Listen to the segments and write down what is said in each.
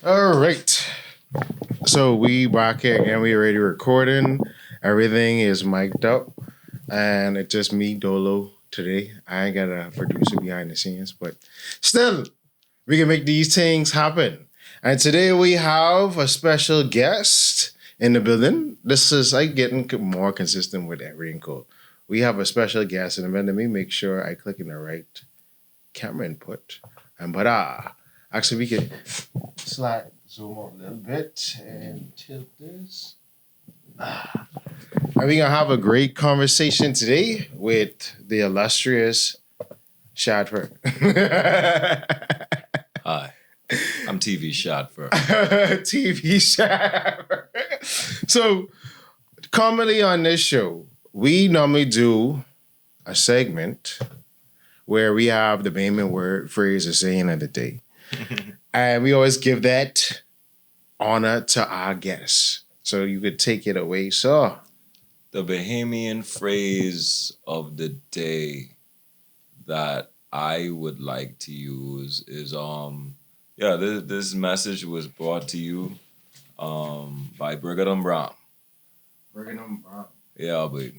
All right. So we back here and we already recording. Everything is mic'd up. And it's just me, Dolo, today. I ain't got a producer behind the scenes, but still, we can make these things happen. And today we have a special guest in the building. This is like getting more consistent with ERRYTING KOOL. We have a special guest in the building. Let me make sure I click in the right camera input. And actually we can slide zoom up a little bit and tilt this. And we're gonna have a great conversation today with the illustrious Shad Fer. Hi, I'm TV Shad Fer. TV Shad Fer. So, commonly on this show, we normally do a segment where we have the Bahamian word, phrase, or saying of the day. And we always give that honor to our guests. So you could take it away, sir. The Bahamian phrase of the day that I would like to use is this message was brought to you by Brigham Brown. Brigham Brown. Yeah, but wait,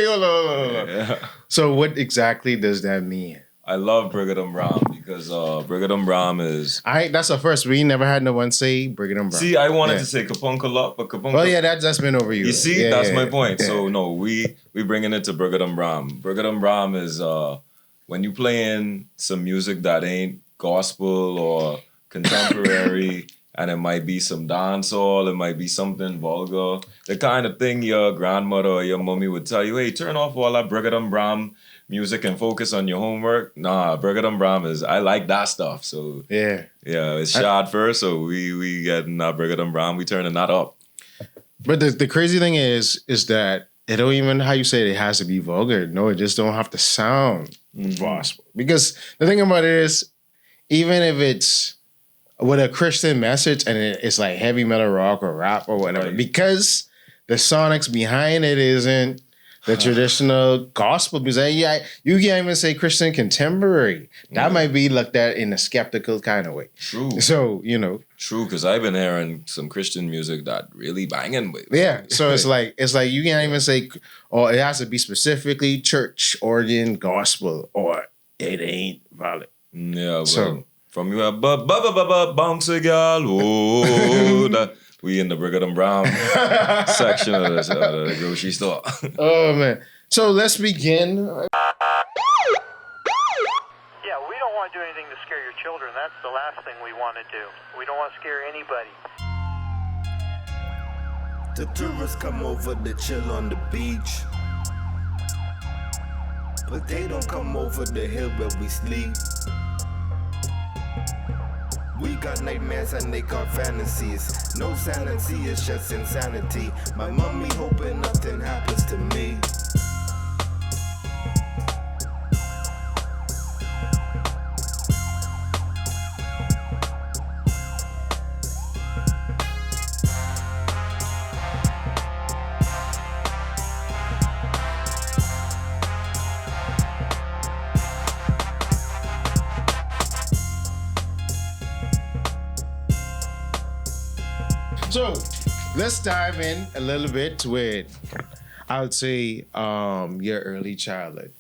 hold on. yeah. So what exactly does that mean? I love Brigham Brown because Brigham Brown is. That's the first. We never had no one say Brigham Brown. See, I wanted to say Kapunkalop, but Kapunkalop. Well, yeah, that's been over you. You see, that's my point. Yeah. So no, we bringing it to Brigham Brown. Brigham Brown is when you playing some music that ain't gospel or contemporary. And it might be some dancehall, it might be something vulgar. The kind of thing your grandmother or your mommy would tell you, hey, turn off all that Brigham Brown music and focus on your homework. Nah, Brigham Brown I like that stuff. So yeah, it's Shad Fer, so we getting that Brigham Brown, we turning that up. But the crazy thing is that it don't even, how you say it has to be vulgar. No, it just don't have to sound gospel. Because the thing about it is, even if it's with a Christian message and it's like heavy metal rock or rap or whatever, right, because the sonics behind it isn't the traditional gospel music. Yeah, you can't even say Christian contemporary. That might be looked at in a skeptical kind of way. True. So, True, because I've been hearing some Christian music that really banging with. Yeah, so it's like you can't even say, or it has to be specifically church, organ, gospel, or it ain't valid. Yeah, so. From you, bouncy girl, we in the Brigham Brown section of the grocery store. Oh man! So let's begin. Yeah, we don't want to do anything to scare your children. That's the last thing we want to do. We don't want to scare anybody. The tourists come over to chill on the beach, but they don't come over the hill where we sleep. We got nightmares and they got fantasies. No sanity, it's just insanity. My mommy hoping nothing happens to me. So let's dive in a little bit with, I would say, your early childhood,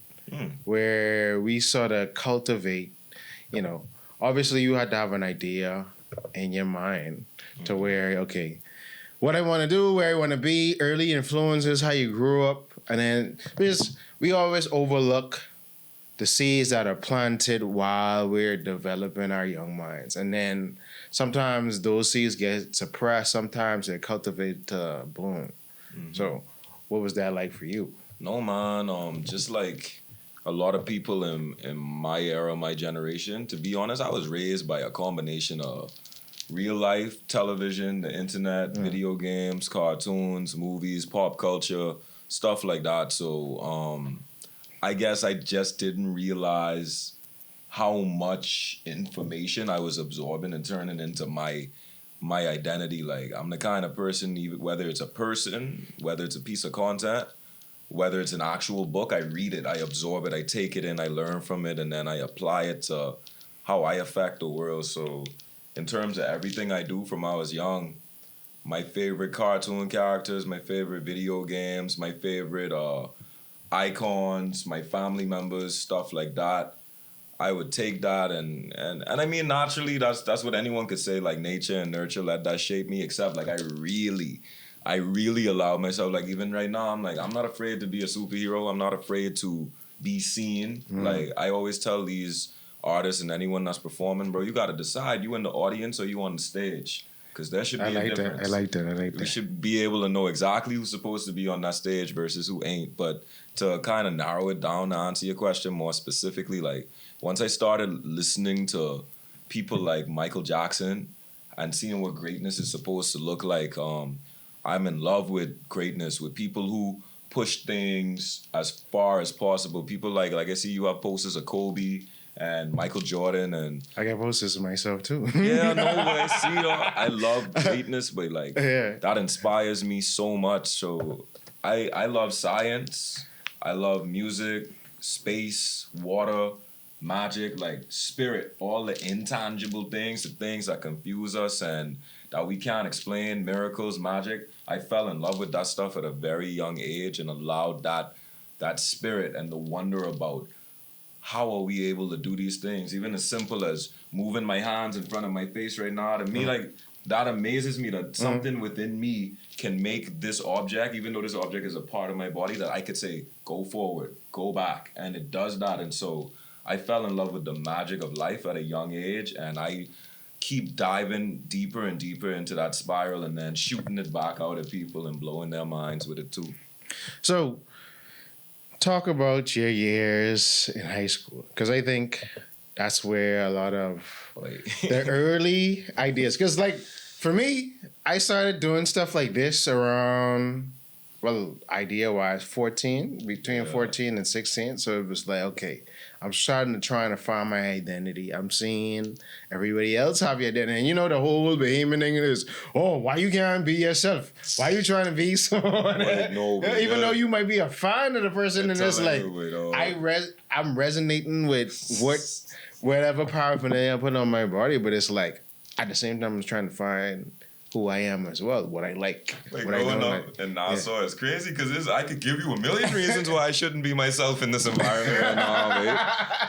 where we sort of cultivate, obviously you had to have an idea in your mind to where, okay, what I want to do, where I want to be, early influences, how you grew up, and then because we always overlook the seeds that are planted while we're developing our young minds. And then sometimes those seeds get suppressed. Sometimes they're cultivated to bloom. Mm-hmm. So what was that like for you? No, man. Just like a lot of people in my era, my generation, to be honest, I was raised by a combination of real life, television, the internet, video games, cartoons, movies, pop culture, stuff like that. So I guess I just didn't realize how much information I was absorbing and turning into my identity. Like, I'm the kind of person, even whether it's a person, whether it's a piece of content, whether it's an actual book, I read it, I absorb it, I take it in, I learn from it, and then I apply it to how I affect the world. So in terms of everything I do from when I was young, my favorite cartoon characters, my favorite video games, my favorite icons, my family members, stuff like that. I would take that and I mean naturally that's what anyone could say, like nature and nurture let that shape me, except like I really allow myself, like even right now I'm like, I'm not afraid to be a superhero. I'm not afraid to be seen. Like I always tell these artists and anyone that's performing, bro, you got to decide, you in the audience or you on the stage, because there should be a difference. I like that. We should be able to know exactly who's supposed to be on that stage versus who ain't. But to kind of narrow it down to answer your question more specifically, like once I started listening to people like Michael Jackson and seeing what greatness is supposed to look like, I'm in love with greatness, with people who push things as far as possible. People like I see you have posters of Kobe and Michael Jordan, and I got posters of myself too. yeah, no way. See, I love greatness, but like that inspires me so much. So I love science. I love music, space, water, magic, like spirit, all the intangible things, the things that confuse us and that we can't explain, miracles, magic. I fell in love with that stuff at a very young age and allowed that spirit and the wonder about how are we able to do these things, even as simple as moving my hands in front of my face right now. To me, like, that amazes me that something within me can make this object, even though this object is a part of my body, that I could say, go forward, go back, and it does that. And so I fell in love with the magic of life at a young age, and I keep diving deeper and deeper into that spiral and then shooting it back out at people and blowing their minds with it too. So, talk about your years in high school, because I think that's where a lot of the early ideas, because like for me, I started doing stuff like this around, well, idea-wise, 14, between 14 and 16. So it was like, okay, I'm trying to find my identity. I'm seeing everybody else have your identity. And you know, the whole Bahamian thing is, oh, why you can't be yourself? Why you trying to be someone? Even though you might be a fan of the person, and it's like, I'm resonating with whatever paraphernalia I put on my body, but it's like, at the same time, I'm trying to find who I am as well, what I like. Like what growing I up in Nassau is crazy because I could give you a million reasons why I shouldn't be myself in this environment right now, mate.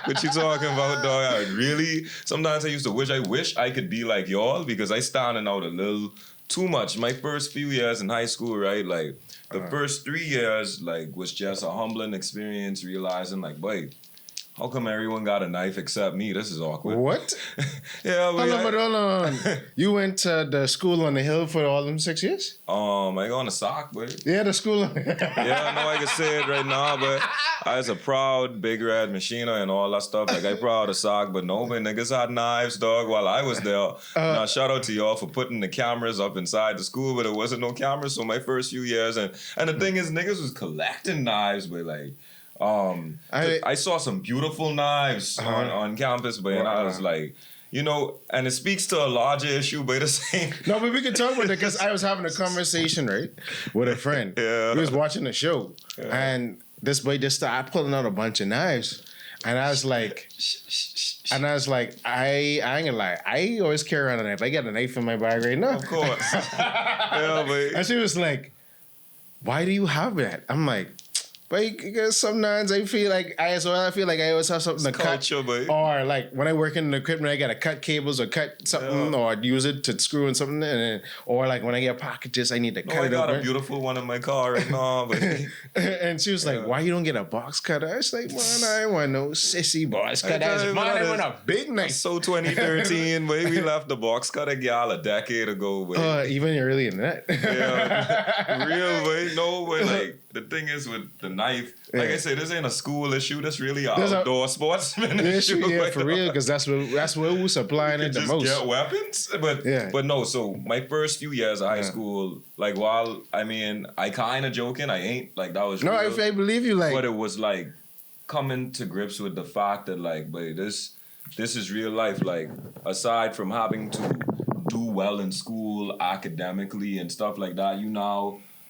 What you talking about, dog? I really, sometimes I used to wish I could be like y'all, because I standing out a little too much. My first few years in high school, right, like the first 3 years, like, was just a humbling experience, realizing like, boy, how come everyone got a knife except me? This is awkward. What? Yeah, but hold on. You went to the school on the hill for all them 6 years? I go on the sock, boy. Yeah, the school. Yeah, I know I can say it right now, but I was a proud big red machina and all that stuff. Like, I proud of sock, but no, man, niggas had knives, dog, while I was there. Now, shout out to y'all for putting the cameras up inside the school, but it wasn't no cameras, so my first few years. And the thing is, niggas was collecting knives, but like, I saw some beautiful knives on campus, but I was like, you know, and it speaks to a larger issue, but the same. No, but we can talk about that, because I was having a conversation, right, with a friend. Yeah. We was watching the show, and this boy just started pulling out a bunch of knives, and I was like, I ain't gonna lie, I always carry around a knife. I got a knife in my bag right now. Of course. Yeah, but and she was like, why do you have that? I'm like, because sometimes I feel like I always have something to cut. Or like when I work in the equipment, I gotta cut cables or cut something or use it to screw in something. Or like when I get packages, I need to cut it. I got a beautiful one in my car right now. But and she was like, why you don't get a box cutter? I was like, man, I ain't want no sissy box cutter. I want a big knife. So 2013, but we left the box cutter gal a decade ago. Even earlier than that. Yeah, real, but no, but like, the thing is with the knife, like I said, this ain't a school issue. That's really an outdoor sportsman issue. Yeah, like, for real, because that's where we're supplying it the most. Get weapons, but no. So my first few years of high school, like, while I mean, I kind of joking, I ain't like that was. No, real, I believe you. Like, but it was like coming to grips with the fact that like, but this is real life. Like, aside from having to do well in school academically and stuff like that,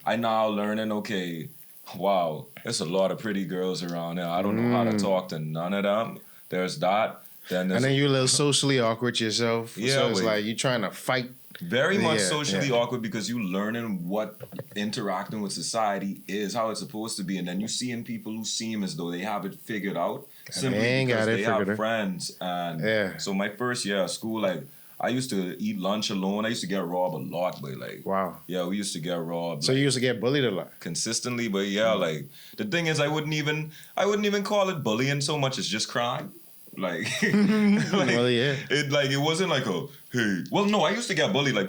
I now learning, okay, wow, there's a lot of pretty girls around here. I don't know how to talk to none of them. There's that. Then and then you're a little socially awkward yourself. Yeah, so it's wait. like you're trying to fight. very much Yeah, socially yeah. awkward because you learning what interacting with society is, how it's supposed to be, and then you seeing people who seem as though they have it figured out simply ain't because got it they have figured out. friends. And Yeah. so my first year of school, like I used to eat lunch alone. I used to get robbed a lot, but like Wow. yeah, we used to get robbed. So like, you used to get bullied a lot. consistently, but yeah, like the thing is, I wouldn't even call it bullying so much as just crime. Like, Well, yeah. it wasn't like a hey. Well, no, I used to get bullied. Like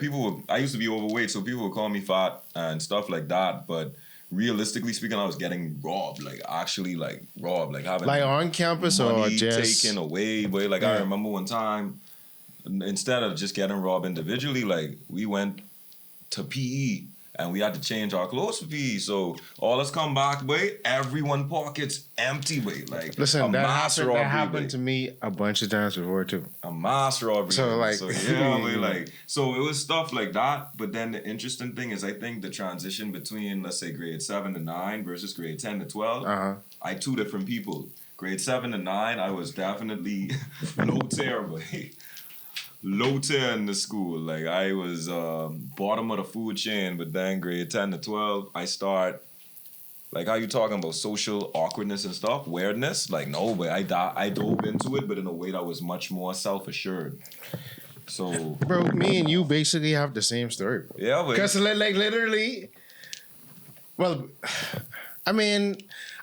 I used to be overweight, so people would call me fat and stuff like that. But realistically speaking, I was getting robbed, like actually like robbed, like having Like on campus or money just taken away. But like I Yeah. remember one time, instead of just getting robbed individually, like we went to PE and we had to change our clothes for PE. So all us come back, boy, everyone pockets empty, boy. Like Listen, a that mass happened, robbery, that happened boy. to me a bunch of times before too. A mass robbery. So, like- so yeah, boy, like so it was stuff like that. But then the interesting thing is, I think the transition between let's say grade 7 to 9 versus grade 10 to 12, I two different people. Grade 7 to 9, I was definitely low tier, boy. Low tier in the school. Like I was bottom of the food chain, but then grade 10 to 12, I start like how you talking about social awkwardness and stuff, weirdness. Like no, but I dove into it, but in a way that was much more self-assured. So Bro, me and you basically have the same story. yeah, but Because like literally, well, I mean,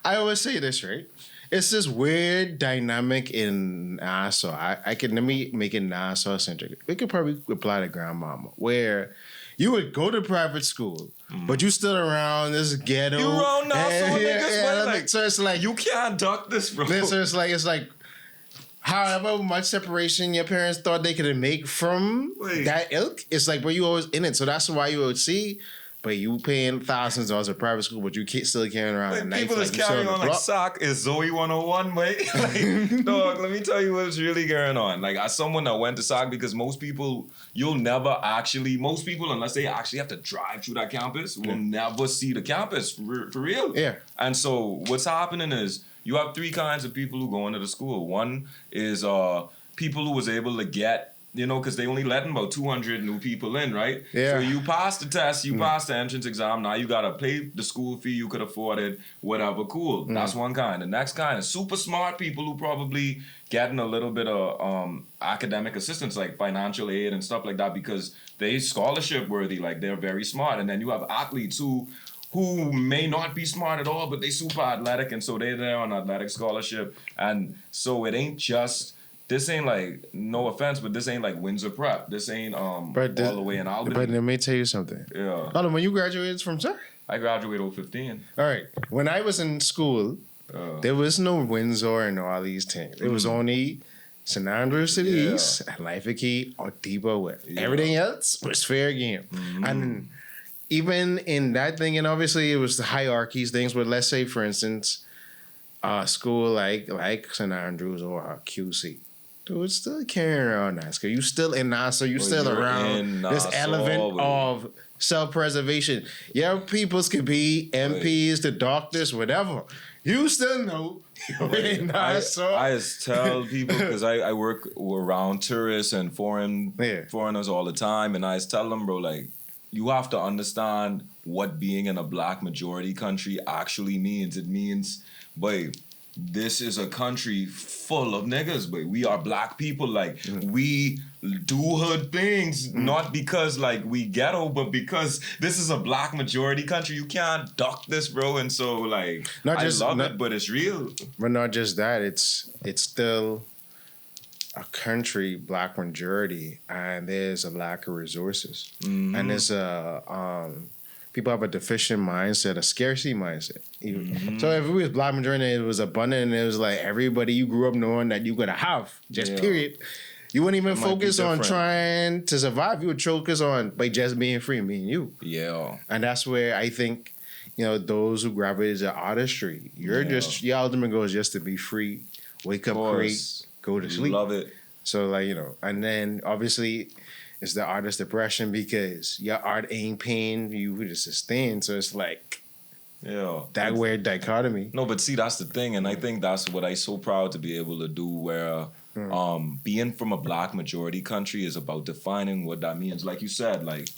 I always say this, right? It's this weird dynamic in Nassau. I can let me make it Nassau centric. We could probably apply to grandmama, where you would go to private school, but you still around this ghetto. You around Nassau and- niggas, boy, like, so it's like you can't duck this, bro. so it's like however much separation your parents thought they could make from Wait. that ilk, it's like, bro, you always in it. So that's why you would see, but you paying thousands of dollars at private school, but you still carrying around a Like, knife. people like is you still carrying the on like block. sock is Zoe 101, mate. Like, dog, let me tell you what's really going on. Like, as someone that went to sock, because most people, most people, unless they actually have to drive through that campus, will never see the campus for real. Yeah. And so what's happening is you have three kinds of people who go into the school. One is people who was able to get, because they only letting about 200 new people in, right? Yeah. So you pass the test, you pass the entrance exam, now you gotta pay the school fee, you could afford it, whatever, cool. That's one kind. The next kind is super smart people who probably getting a little bit of academic assistance, like financial aid and stuff like that, because they scholarship worthy, like they're very smart. And then you have athletes who may not be smart at all, but they super athletic, and so they're there on athletic scholarship. And so it ain't just, this ain't like, no offense, but this ain't like Windsor Prep. This ain't all the way in Albany. But let me tell you something. Yeah. Hold on, when you graduated from sir? I graduated 15. All right. When I was in school, there was no Windsor and all these things. It was only St. Andrews to the Yeah. east, and Life Key or Depot West. Yeah. Everything else was fair game. And even in that thing, and obviously it was the hierarchies things, but let's say, for instance, school like St. Andrews or QC. Dude, still carrying around Nassau. You still in Nassau. You still you're around in this Nassau, element wait. of self-preservation. Yeah, peoples could be MPs, the doctors, whatever. You still know you're in Nassau. I just tell people, because I work around tourists and foreigners all the time, and I just tell them, bro, like, you have to understand what being in a black majority country actually means. It means, boy, this is a country full of niggas, but we are black people. Like, we do hood things, not because, like, we ghetto, but because this is a black majority country. You can't duck this, bro. And so, like, I love it, but it's real. But not just that, it's still a country, black majority, and there's a lack of resources. And there's people have a deficient mindset, a scarcity mindset. So if it was black majority and it was abundant and it was like everybody you grew up knowing that you're gonna have, period. You wouldn't even focus on trying to survive. You would focus on by just being free, me and you. Yeah. And that's where I think, those who gravitate to artistry, your ultimate goal is just to be free, wake up, create, go to sleep. Love it. So and then obviously it's the artist depression because your art ain't paying you to sustain. So it's like that weird dichotomy. No, but see, that's the thing, and I think that's what I'm so proud to be able to do, where Being from a black majority country is about defining what that means. Like you said, like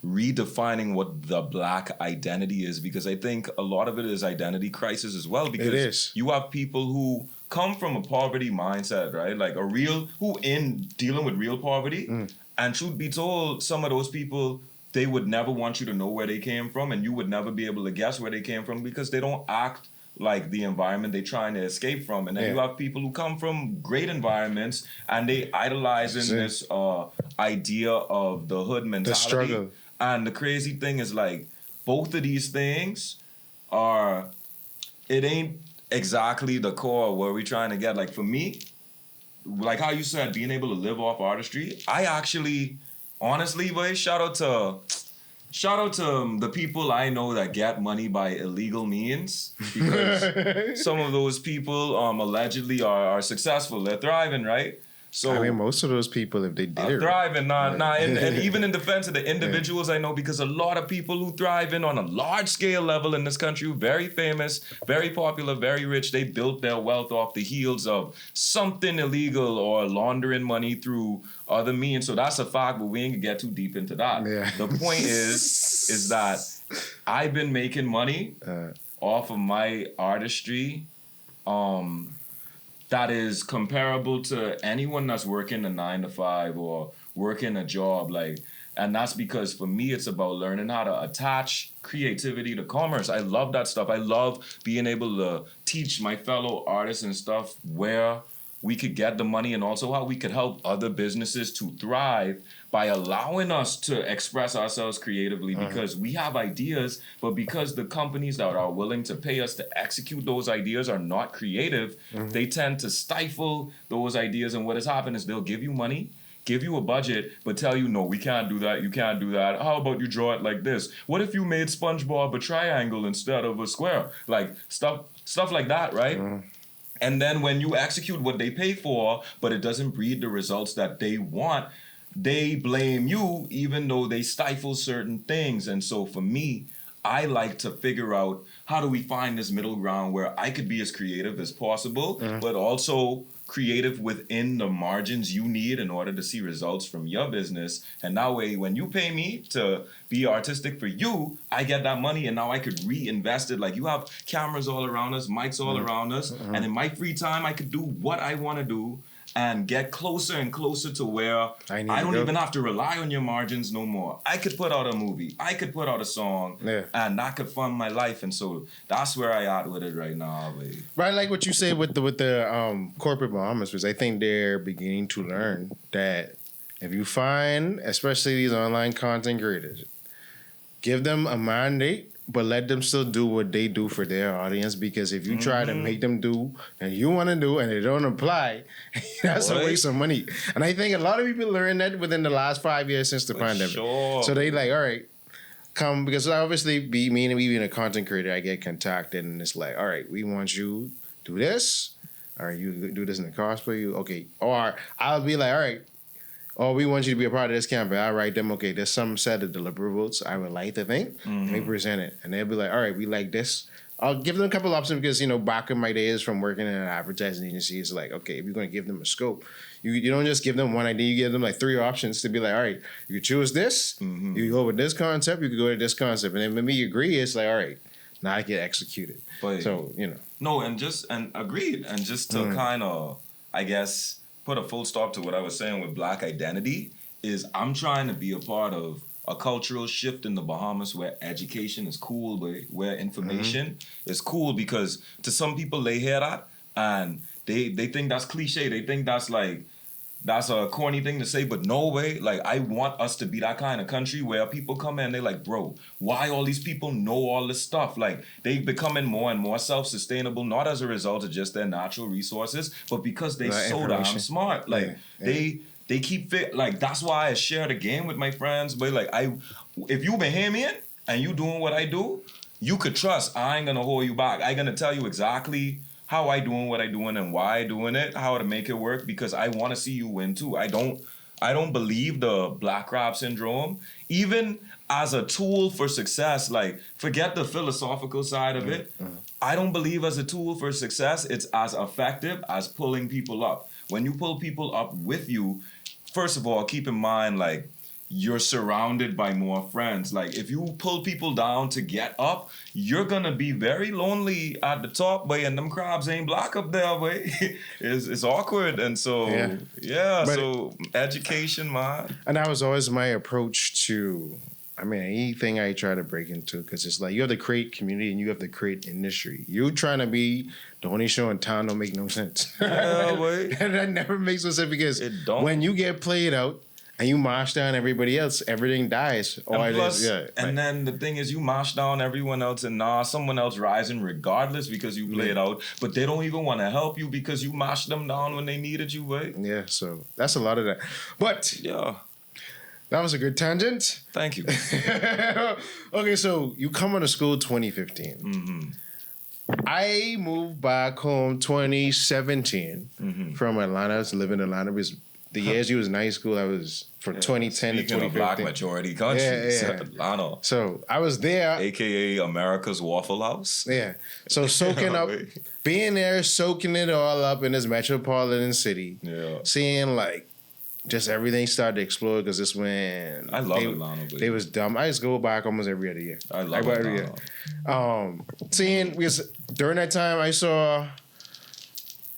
redefining what the black identity is, because I think a lot of it is identity crisis as well, because you have people who come from a poverty mindset, right? Like who in dealing with real poverty, and truth be told, some of those people, they would never want you to know where they came from, and you would never be able to guess where they came from because they don't act like the environment they're trying to escape from. And then you have people who come from great environments and they idolize in this idea of the hood mentality. The struggle. And the crazy thing is, like, both of these things it ain't exactly the core where we're trying to get. Like, for me, like how you said, being able to live off artistry, I actually, honestly, boy, shout out to the people I know that get money by illegal means, because some of those people allegedly are successful. They're thriving, right? So I mean, most of those people, if they did it, thriving, and even in defense of the individuals I know, because a lot of people who thrive on a large scale level in this country, very famous, very popular, very rich, they built their wealth off the heels of something illegal or laundering money through other means. So that's a fact, but we ain't gonna get too deep into that. Yeah. The point is that I've been making money off of my artistry. That is comparable to anyone that's working a 9-to-5 or working a job, like, and that's because for me it's about learning how to attach creativity to commerce. I love that stuff. I love being able to teach my fellow artists and stuff where we could get the money, and also how we could help other businesses to thrive by allowing us to express ourselves creatively, because we have ideas, but because the companies that are willing to pay us to execute those ideas are not creative, they tend to stifle those ideas. And what has happened is they'll give you money, give you a budget, but tell you, no, we can't do that, you can't do that. How about you draw it like this? What if you made SpongeBob a triangle instead of a square? Like, stuff like that, right? And then when you execute what they pay for, but it doesn't breed the results that they want, they blame you, even though they stifle certain things. And so for me, I like to figure out, how do we find this middle ground where I could be as creative as possible, but also creative within the margins you need in order to see results from your business. And that way, when you pay me to be artistic for you, I get that money, and now I could reinvest it. Like, you have cameras all around us, mics all around us, and in my free time, I could do what I want to do and get closer and closer to where I don't even have to rely on your margins no more. I could put out a movie, I could put out a song, and that could fund my life. And so that's where I at with it right now. Babe. Right, like what you say with the corporate Bahamas, because I think they're beginning to learn that if you find, especially these online content creators, give them a mandate, but let them still do what they do for their audience. Because if you try to make them do and you want to do and they don't apply, that's a waste of money. And I think a lot of people learned that within the last 5 years since the pandemic. Sure. So they like, all right, come, because obviously me and being a content creator, I get contacted and it's like, all right, we want you to do this. All right, you do this in the cosplay. Okay. Or I'll be like, all right, we want you to be a part of this campaign. I'll write them, okay, there's some set of deliverables I would like to think. And they present it. And they'll be like, all right, we like this. I'll give them a couple options because, back in my days from working in an advertising agency, it's like, okay, if you're going to give them a scope, you don't just give them one idea. You give them like 3 options to be like, all right, you could choose this. You could go with this concept. You could go to this concept. And then when we agree, it's like, all right, now I get executed. But, so, No, and agreed. And just to kind of, I guess, put a full stop to what I was saying with black identity, is I'm trying to be a part of a cultural shift in the Bahamas where education is cool, where information is cool, because to some people they hear that and they think that's cliche. They think that's a corny thing to say, but no way. Like, I want us to be that kind of country where people come in, they're like, bro, why all these people know all this stuff? Like, they becoming more and more self-sustainable, not as a result of just their natural resources, but because they so damn smart. Like, they keep fit. Like, that's why I share the game with my friends. But like, if you Bahamian and you doing what I do, you could trust I ain't gonna hold you back. I gonna tell you exactly how I doing what I doing and why I doing it, how to make it work, because I want to see you win too. I don't believe the black rap syndrome, even as a tool for success. Like, forget the philosophical side of it. I don't believe as a tool for success it's as effective as pulling people up. when you pull people up with you, first of all, keep in mind, like, you're surrounded by more friends. Like, if you pull people down to get up, you're gonna be very lonely at the top, boy, and them crabs ain't black up there, boy. It's awkward. And so, so education, man. And that was always my approach to, I mean, anything I try to break into, because it's like you have to create community and you have to create industry. You trying to be the only show in town don't make no sense. Yeah, boy. And that never makes no sense because It don't. when you get played out, and you mash down everybody else, everything dies. And plus, then the thing is, you mash down everyone else, and someone else rising regardless because you played out. But they don't even want to help you because you mashed them down when they needed you, right? Yeah, so that's a lot of that. But yeah, that was a good tangent. Thank you. Okay, so you come out of school 2015. Mm-hmm. I moved back home 2017 from Atlanta. I was living in Atlanta because the years you was in high school, I was from 2010 to 2015. Of black majority countries, Atlanta. So I was there. AKA America's Waffle House. Yeah. So soaking up, being there, soaking it all up in this metropolitan city. Yeah. Seeing like just everything started to explode because this when I love Atlanta. Baby. They was dumb. I just go back almost every other year. I love Atlanta. Every year. Seeing, because during that time I saw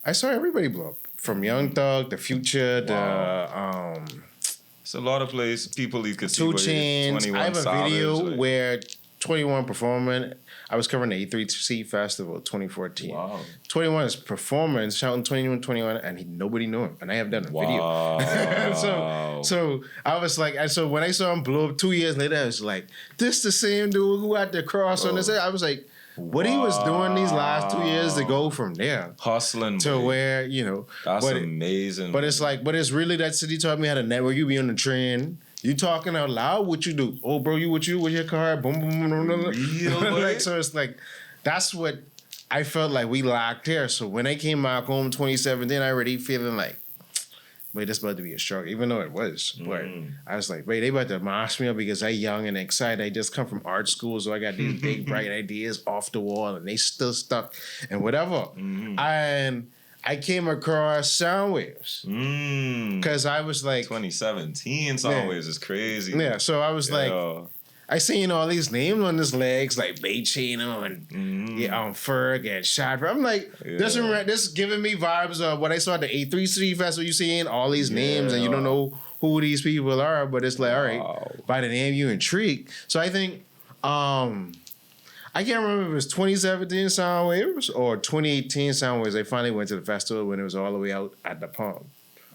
everybody blow up. From Young Thug, the Future, it's a lot of people you could see. 2 Chainz. I have a video Savage, where 21 performing. I was covering the E3C Festival 2014. Wow. 21 is performing, shouting 21, and nobody knew him. And I have done a video. So I was like, so when I saw him blow up 2 years later, I was like, this the same dude who had the cross on his head. I was like, what he was doing these last 2 years to go from there hustling to where, that's amazing. But it's like, it's really that city taught me how to network. You be on the train, you talking out loud, what you do? Oh, bro, with your car, boom, boom, boom, boom. Like, so it's like, that's what I felt like we lacked here. So when I came back home 2017, I already feeling like, wait, this about to be a struggle, even though it was. But I was like, wait, they about to mash me up because I young and excited. I just come from art school, so I got these big, bright ideas off the wall, and they still stuck and whatever. And I came across Soundwaves because I was like, 2017 Soundwaves is crazy. Yeah, so I was like, I seen all these names on his legs, like Bay Chino and Ferg and Shad Fer. I'm like, this giving me vibes of what I saw at the A3C Festival. You seeing all these names and you don't know who these people are, but it's like, all right, by the name you intrigued. So I think, I can't remember if it was 2017 Soundwaves or 2018 Soundwaves. They finally went to the festival when it was all the way out at the Palm.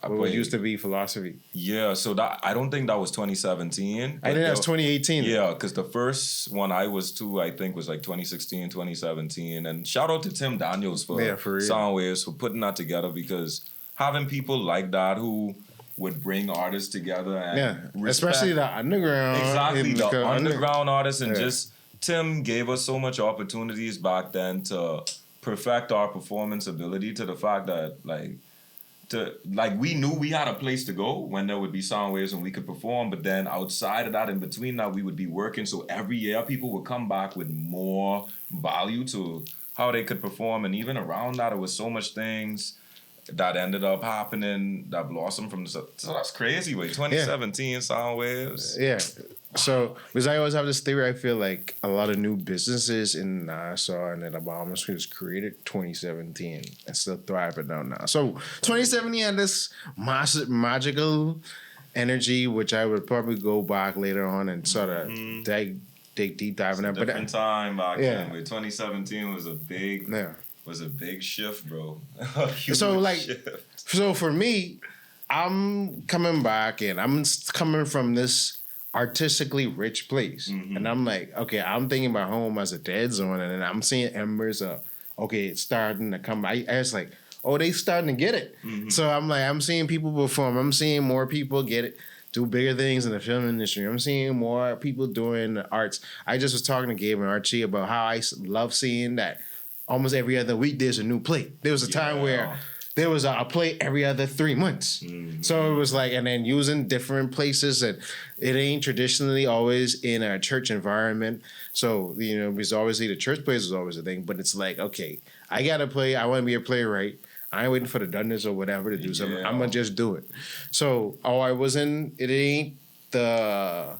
What used to be Philosophy. Yeah, so that I don't think that was 2017. I think that was 2018. Yeah, because the first one I was to, I think, was like 2016, 2017. And shout out to Tim Daniels for Soundwaves for putting that together, because having people like that who would bring artists together and especially the underground. Exactly, the underground artists. And just Tim gave us so much opportunities back then to perfect our performance ability, to the fact that we knew we had a place to go when there would be Soundwaves and we could perform, but then outside of that, in between that, we would be working. So every year people would come back with more value to how they could perform. And even around that, it was so much things that ended up happening that blossomed from so that's crazy. 2017 Soundwaves. Yeah. So, because I always have this theory, I feel like a lot of new businesses in Nassau and in the Bahamas was created 2017 and still thriving out now. So, 2017 had this magical energy, which I would probably go back later on and sort of dig deep dive in that. Different time back then. But 2017 was a big shift, bro. So for me, I'm coming back and I'm coming from this artistically rich place. And I'm like, okay, I'm thinking about home as a dead zone, and then I'm seeing embers of, it's starting to come. I was like, they starting to get it. So I'm like, I'm seeing people perform. I'm seeing more people get it, do bigger things in the film industry. I'm seeing more people doing the arts. I just was talking to Gabe and Archie about how I love seeing that almost every other week there's a new play. There was a time where there was a play every other 3 months. So it was like, and then using different places, and it ain't traditionally always in a church environment. So, because obviously the church plays is always a thing, but it's like, okay, I got to play. I want to be a playwright. I ain't waiting for the doneness or whatever to do something. Yeah. I'm gonna just do it. So, it ain't the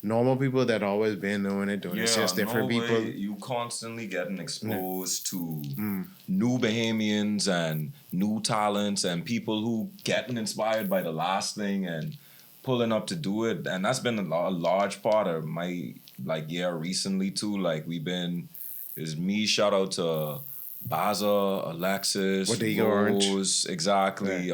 normal people that always been doing it. It's just different people. You constantly getting exposed to new Bahamians and new talents and people who getting inspired by the last thing and pulling up to do it. And that's been a large part of my year recently too. Like is me, shout out to Baza, Alexis, What they orange. Rose, exactly.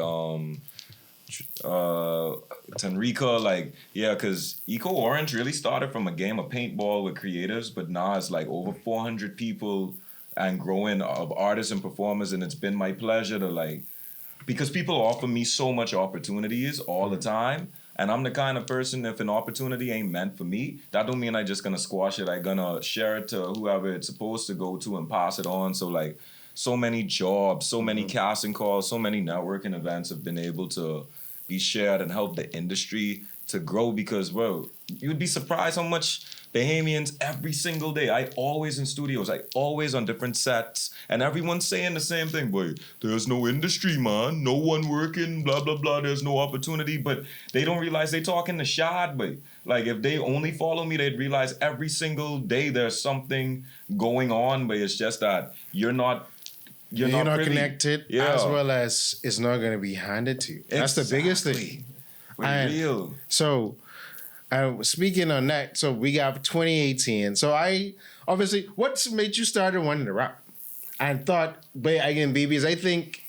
Tenrika, because Eco Orange really started from a game of paintball with creatives, but now it's like over 400 people and growing of artists and performers, and it's been my pleasure to because people offer me so much opportunities all the time, and I'm the kind of person, if an opportunity ain't meant for me, that don't mean I just gonna squash it. I gonna share it to whoever it's supposed to go to and pass it on. So so many jobs, so many casting calls, so many networking events have been able to be shared and help the industry to grow, because, bro, you'd be surprised how much Bahamians every single day. I always in studios, I always on different sets, and everyone's saying the same thing, boy, there's no industry, man. No one working, blah, blah, blah. There's no opportunity, but they don't realize they talking to Shad, but if they only follow me, they'd realize every single day there's something going on, but it's just that you're not connected, as well as it's not going to be handed to you. That's the biggest thing. Real. So, speaking on that, so we got 2018. So what made you start wanting to rap? I thought, because I think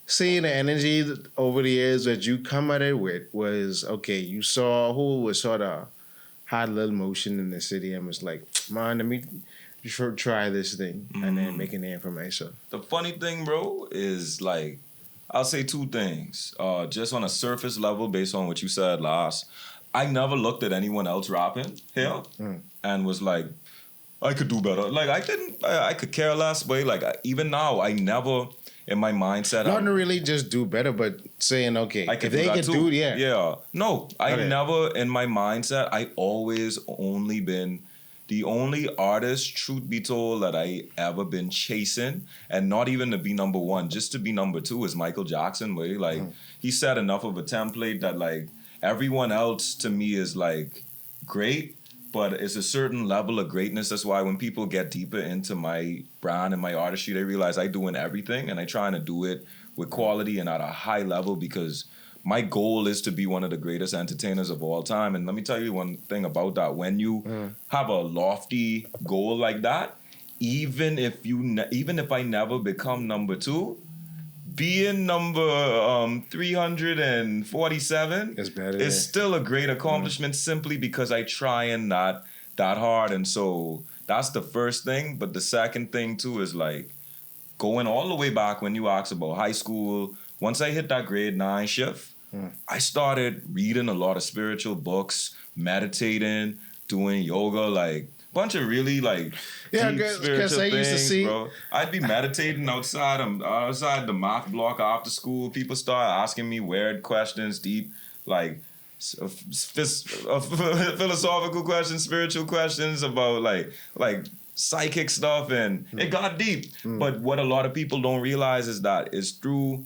seeing the energy over the years that you come at it with was, okay, you saw who was sort of had a little motion in the city and was like, man, let me try this thing and then make a name for myself. The funny thing, bro, is I'll say two things. Just on a surface level, based on what you said last, I never looked at anyone else rapping here and was like, I could do better. I could care less, but even now, I never in my mindset. Not to really just do better, but saying, okay, I could if they can do it, Yeah. No, I never in my mindset, I always only been the only artist, truth be told, that I ever been chasing, and not even to be number one, just to be number two, is Michael Jackson. He set enough of a template that everyone else to me is great, but it's a certain level of greatness. That's why when people get deeper into my brand and my artistry, they realize I doing everything, and I trying to do it with quality and at a high level, because my goal is to be one of the greatest entertainers of all time. And let me tell you one thing about that. When you have a lofty goal like that, even if I never become number two, being number 347 is still a great accomplishment, simply because I try and not that hard. And so that's the first thing. But the second thing too is going all the way back when you asked about high school. Once I hit that grade 9 shift, I started reading a lot of spiritual books, meditating, doing yoga, bunch of really deep spiritual things, used to see, bro. I'd be meditating outside the math block after school. People start asking me weird questions, deep philosophical questions, spiritual questions about psychic stuff, and it got deep. But what a lot of people don't realize is that it's through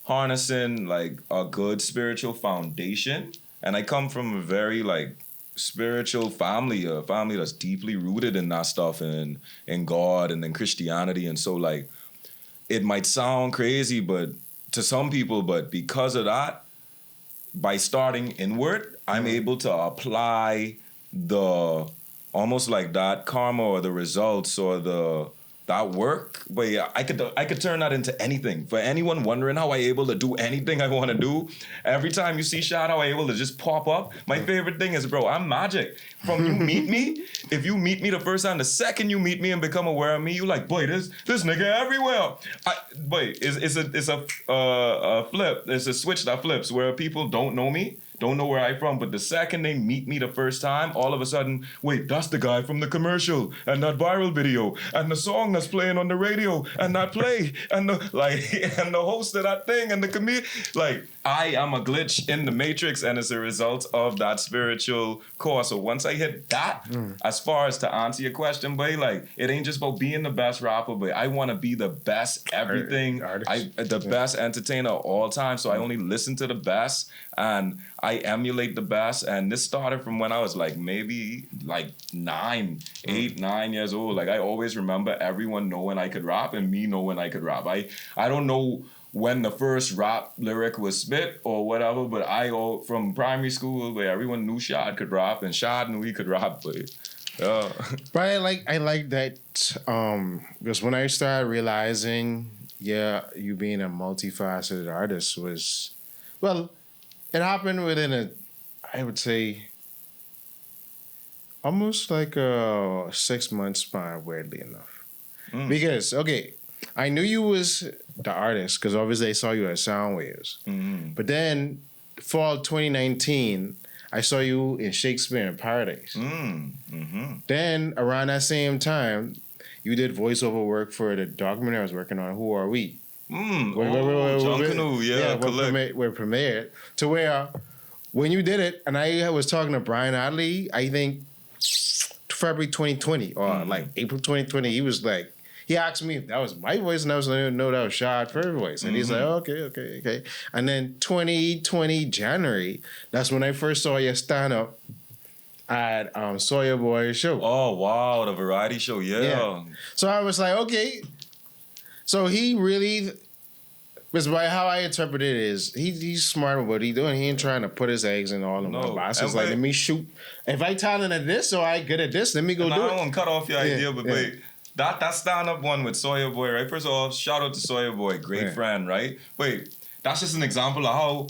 harnessing a good spiritual foundation. And I come from a very spiritual family, a family that's deeply rooted in that stuff, and in God and in Christianity. And so it might sound crazy but to some people, but because of that, by starting inward, I'm able to apply the almost that karma or the results or that work. But yeah, I could turn that into anything. For anyone wondering how I able to do anything I want to do, every time you see Shad, how I able to just pop up, my favorite thing is, bro, I'm magic. From you meet me, if you meet me the first time, the second you meet me and become aware of me, you boy, this nigga everywhere. It's a flip. It's a switch that flips where people don't know me. don't know where I'm from, but the second they meet me the first time, all of a sudden, wait, that's the guy from the commercial and that viral video and the song that's playing on the radio and that play and the and the host of that thing and the comedian. Like, I am a glitch in the matrix, and it's a result of that spiritual core. So once I hit that, as far as to answer your question, boy, like, it ain't just about being the best rapper, but I want to be the best everything, the best entertainer of all time. So I only listen to the best and I emulate the best. And this started from when I was like maybe like 9 years old. Like, I always remember everyone knowing I could rap and me knowing I could rap. I don't know when the first rap lyric was spit or whatever, but from primary school where everyone knew Shad could rap and Shad knew he could rap. But I like that because when I started realizing, you being a multifaceted artist was, well, it happened within I would say, almost like a 6-month span, weirdly enough. Because, okay, I knew you was the artist because obviously I saw you at Soundwaves. But then, fall 2019, I saw you in Shakespeare in Paradise. Then, around that same time, you did voiceover work for the documentary I was working on, Who Are We? John Canoe, we're premiered. To where, when you did it, and I was talking to Brian Adley, I think February 2020 or like April 2020, he was like, he asked me if that was my voice, and I was like, no, that was Shad Fer voice. And he's like, okay. And then 2020 January, that's when I first saw your stand-up at Sawyer Boy's show. Oh, wow, the variety show, yeah. So I was like, okay. So he really, because by how I interpret it is, he's smart with what he's doing. He ain't trying to put his eggs in all of my baskets. Like, let me shoot. If I talent at this or I good at this, let me go do it. I don't want to cut off your idea, but wait. That stand-up one with Sawyer Boy, right? First of all, shout out to Sawyer Boy, great friend, right? Wait, that's just an example of how...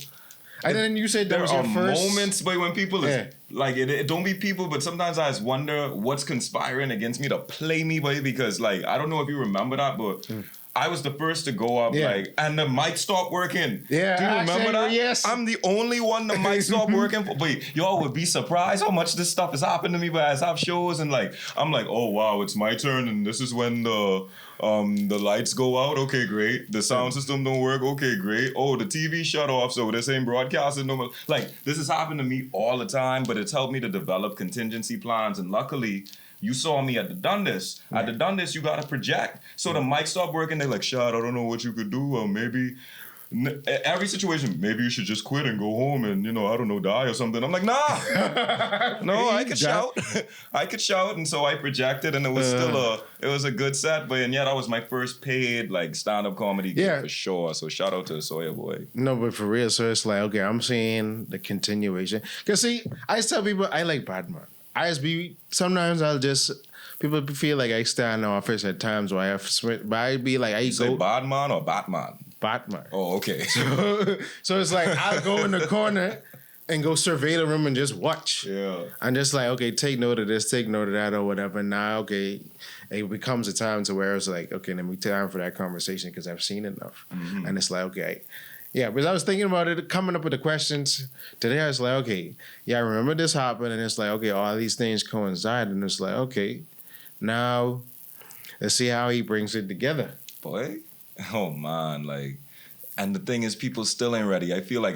And then you said that was your first... moments, but when people... Like, it don't be people, but sometimes I just wonder what's conspiring against me to play me, boy, because, like, I don't know if you remember that, but... I was the first to go up, like, and the mic stopped working. Yeah, do you remember that? Yes. I'm the only one the mic stopped working for. But y'all would be surprised how much this stuff has happened to me. But I have shows and like, I'm like, oh wow, it's my turn, and this is when the lights go out. Okay, great. The sound system don't work. Okay, great. Oh, the TV shut off, so this ain't broadcasting no more. Like, this has happened to me all the time, but it's helped me to develop contingency plans, and luckily. You saw me at the Dundas. At the Dundas, you got to project. So the mic stopped working. They're like, Shad, I don't know what you could do. Or maybe, every situation, maybe you should just quit and go home and, I don't know, die or something. I'm like, nah. No, I could shout. I could shout. And so I projected, and it was still a good set. But and yet that was my first paid, like, stand-up comedy gig for sure. So shout out to Sawyer Boy. No, but for real, so it's like, okay, I'm seeing the continuation. Because, see, I tell people I like Batman. Sometimes people feel like I stand in the office at times where but I'd be like, you say Batman or Batman? Batman. Oh, okay. So it's like, I'll go in the corner and go survey the room and just watch. Yeah. I'm just like, okay, take note of this, take note of that or whatever. Now, okay, it becomes a time to where it's like, okay, let me time for that conversation because I've seen enough. And it's like, okay. Yeah, because I was thinking about it, coming up with the questions today. I was like, okay, I remember this happened, and it's like, okay, all these things coincide, and it's like, okay, now let's see how he brings it together. Boy, oh man, like, and the thing is, people still ain't ready. I feel like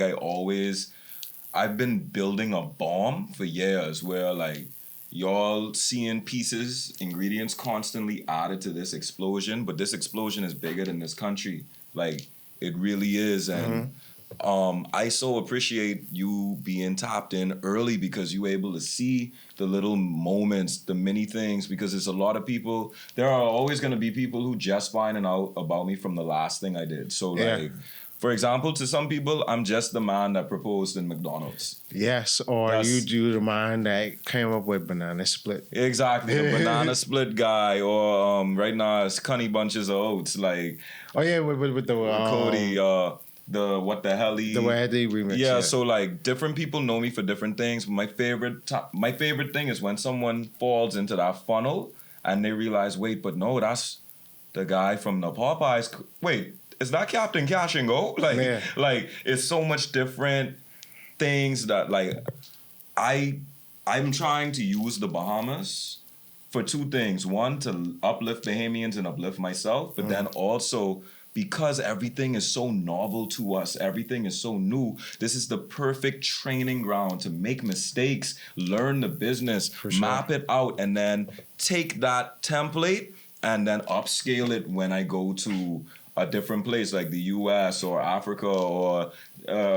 I've been building a bomb for years where, like, y'all seeing pieces, ingredients constantly added to this explosion, but this explosion is bigger than this country. Like, it really is, and I so appreciate you being tapped in early because you were able to see the little moments, the many things, because there's a lot of people, there are always going to be people who just finding out about me from the last thing I did. So, like, for example, to some people, I'm just the man that proposed in McDonald's. Yes, or you do the man that came up with banana split. Exactly, the banana split guy, or right now it's Cunny Bunches of Oats, like... Oh yeah, with the Cody, the What the Hell the What the remix. Yeah, so like different people know me for different things. But my favorite thing is when someone falls into that funnel and they realize, wait, but no, that's the guy from the Popeyes. Wait, is that Captain Cash and Go? Like it's so much different things that like I'm trying to use the Bahamas for two things. One, to uplift Bahamians and uplift myself, but then also because everything is so novel to us, everything is so new, this is the perfect training ground to make mistakes, learn the business, map it out, and then take that template and then upscale it when I go to a different place like the US or Africa or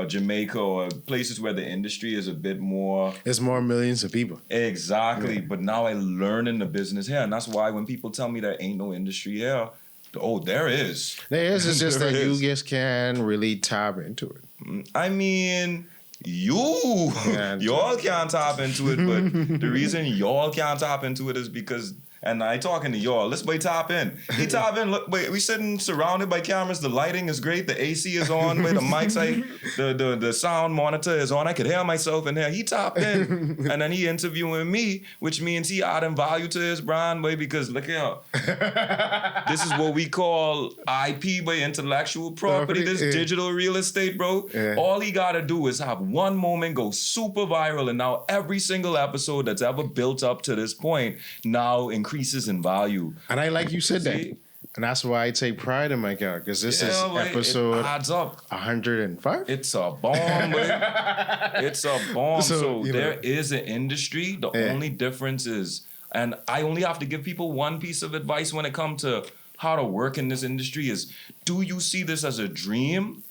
Jamaica or places where the industry is a bit more... It's more millions of people. Exactly. Yeah. But now I learn in the business here. And that's why when people tell me there ain't no industry here, oh, there is. There is. It's just There that you is. just can't really tap into it. I mean... y'all can't tap into it, but the reason y'all can't tap into it is because, and I talking to y'all, let's wait, tap in. He tap in, look, wait, we sitting surrounded by cameras, the lighting is great, the AC is on, wait, the mics, the sound monitor is on, I could hear myself in here. He tap in, and then he interviewing me, which means he adding value to his brand, boy, because look here, this is what we call IP, boy, intellectual property, this digital real estate, bro. Yeah. All he gotta do is have one moment go super viral, and now every single episode that's ever built up to this point now increases in value. And I like you said that. See? And that's why I take pride in my character, because this is episode it adds up. 105. It's a bomb, boy. It's a bomb. So there know. is an industry. The only difference is, and I only have to give people one piece of advice when it comes to how to work in this industry is, do you see this as a dream?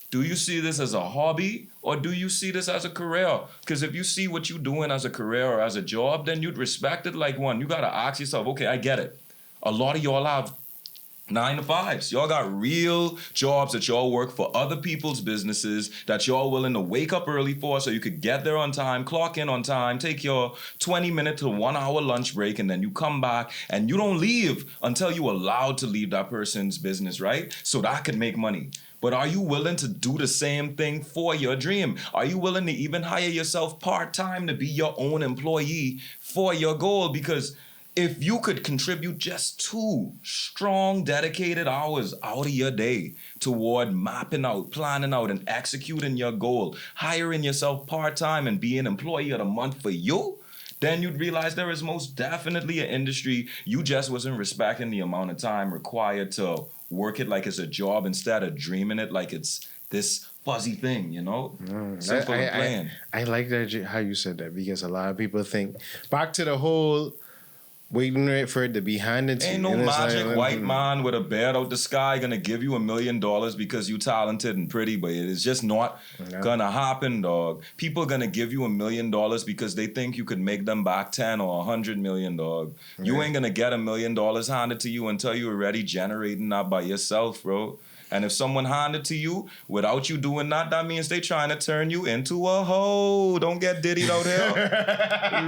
Do you see this as a hobby, or do you see this as a career? Because if you see what you're doing as a career or as a job, then you'd respect it like one. You got to ask yourself, okay, I get it. A lot of y'all have 9 to 5s. Y'all got real jobs that y'all work for other people's businesses that y'all willing to wake up early for so you could get there on time, clock in on time, take your 20-minute to 1-hour lunch break, and then you come back and you don't leave until you allowed to leave that person's business, right? So that could make money. But are you willing to do the same thing for your dream? Are you willing to even hire yourself part-time to be your own employee for your goal? Because if you could contribute just 2 strong, dedicated hours out of your day toward mapping out, planning out, and executing your goal, hiring yourself part-time and being employee of the month for you, then you'd realize there is most definitely an industry. You just wasn't respecting the amount of time required to work it like it's a job instead of dreaming it like it's this fuzzy thing, you know? Simple and plain. I like that how you said that, because a lot of people think, back to the whole waiting for it to be handed to you. Ain't no magic white man with a beard out the sky gonna give you $1 million because you talented and pretty, but it is just not gonna happen, dog. People gonna give you $1 million because they think you could make them back 10 or 100 million, dog. You ain't gonna get $1 million handed to you until you're already generating that by yourself, bro. And if someone handed to you without you doing that, that means they trying to turn you into a hoe. Don't get diddied out here.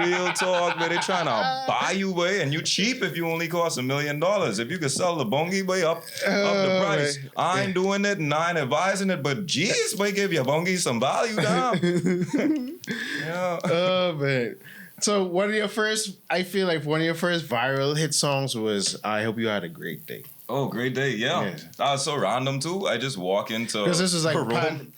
Real talk, but they trying to buy you, boy, and you cheap if you only cost $1 million. If you could sell the bongi, boy, up the price. Boy. I ain't doing it and I ain't advising it, but geez, boy, give your bongi some value down. Yeah. Oh, man. So I feel like one of your first viral hit songs was I Hope You Had a Great Day. Oh, great day, yeah. That was so random, too. I just walk into... Because this was like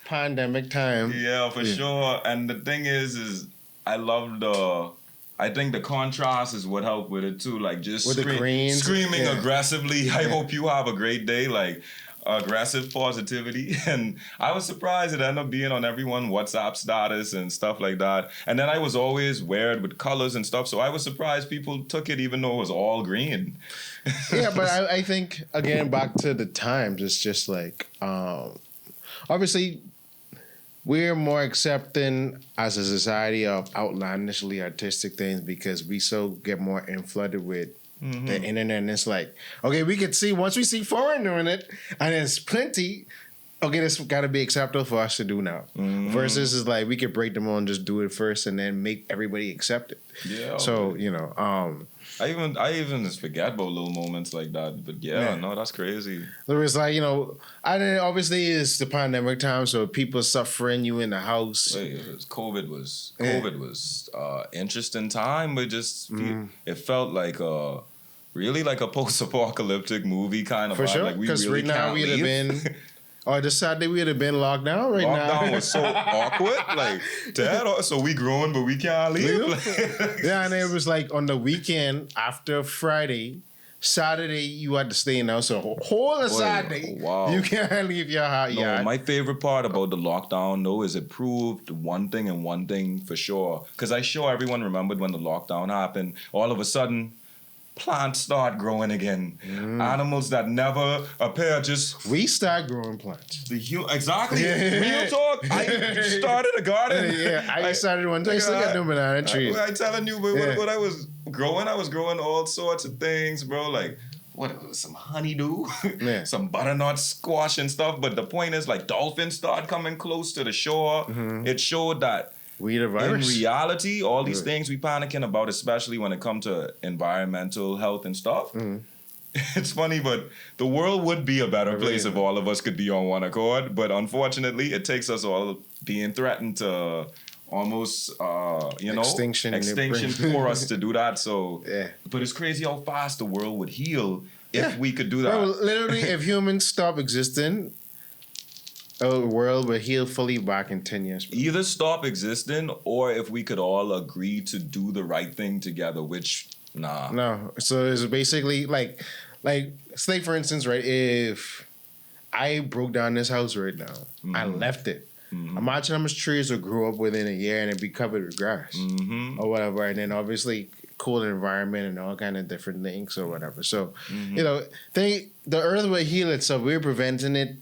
pandemic time. Yeah, for sure. And the thing is I love I think the contrast is what helped with it, too. Like, just with the greens, screaming aggressively, I hope you have a great day. Like, aggressive positivity. And I was surprised it ended up being on everyone's WhatsApp status and stuff like that. And then I was always weird with colors and stuff, so I was surprised people took it even though it was all green. Yeah, but I think, again, back to the times, it's just like, obviously, we're more accepting as a society of outlandishly artistic things because we so get more flooded with the internet, and it's like, okay, we could see, once we see foreign doing it, and there's plenty, okay, this got to be acceptable for us to do now. Versus is like, we could break them on, just do it first, and then make everybody accept it. Yeah. So, you know, I even just forget about little moments like that. But no, that's crazy. There was like, you know, obviously it's the pandemic time, so people suffering, you in the house. COVID was interesting time, but just it felt like really like a post-apocalyptic movie kind of for vibe. sure. Like we because really right now can't we'd have leave. been Or the Saturday we'd have been locked down right now. Lockdown was so awkward. Like, Dad, so we growing, but we can't leave. Yeah, and it was like on the weekend after Friday, Saturday you had to stay in the house. So whole of Saturday, wow. you can't leave your house. No, my favorite part about the lockdown, though, is it proved one thing for sure. Because I sure everyone remembered when the lockdown happened. All of a sudden, plants start growing again. Animals that never appear just... We start growing plants. Exactly. Real talk. I started a garden. I started one. I still got no banana trees. I'm telling you, what I was growing all sorts of things, bro. Like, some honeydew, some butternut squash and stuff. But the point is, like, dolphins start coming close to the shore. It showed that we the virus. In reality, all these things we panicking about, especially when it comes to environmental health and stuff. It's funny, but the world would be a better place if all of us could be on one accord. But unfortunately, it takes us all being threatened to almost, extinction for us to do that. So, but it's crazy how fast the world would heal if we could do that. Bro, literally, if humans stop existing, the world will heal fully back in 10 years. Bro. Either stop existing, or if we could all agree to do the right thing together, which, nah. No. So it's basically like say for instance, right, if I broke down this house right now, I left it. Imagine how much trees will grow up within a year and it'd be covered with grass or whatever. And then obviously cool environment and all kind of different things or whatever. So, the earth will heal itself. We're preventing it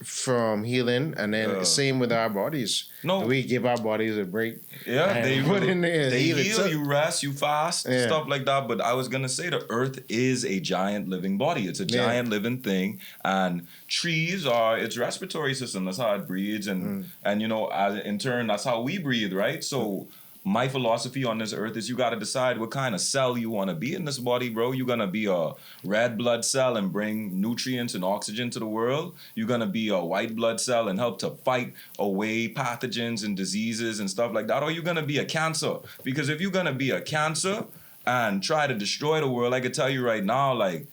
from healing, and then same with our bodies. No, we give our bodies a break. Yeah, they put in there. They heal. You rest. You fast. Stuff like that. But I was gonna say the Earth is a giant living body. It's a giant living thing, and trees are its respiratory system. That's how it breathes, and as in turn, that's how we breathe, right? So. My philosophy on this earth is you got to decide what kind of cell you want to be in this body, bro. You're going to be a red blood cell and bring nutrients and oxygen to the world. You're going to be a white blood cell and help to fight away pathogens and diseases and stuff like that. Or you're going to be a cancer. Because if you're going to be a cancer and try to destroy the world, I could tell you right now, like,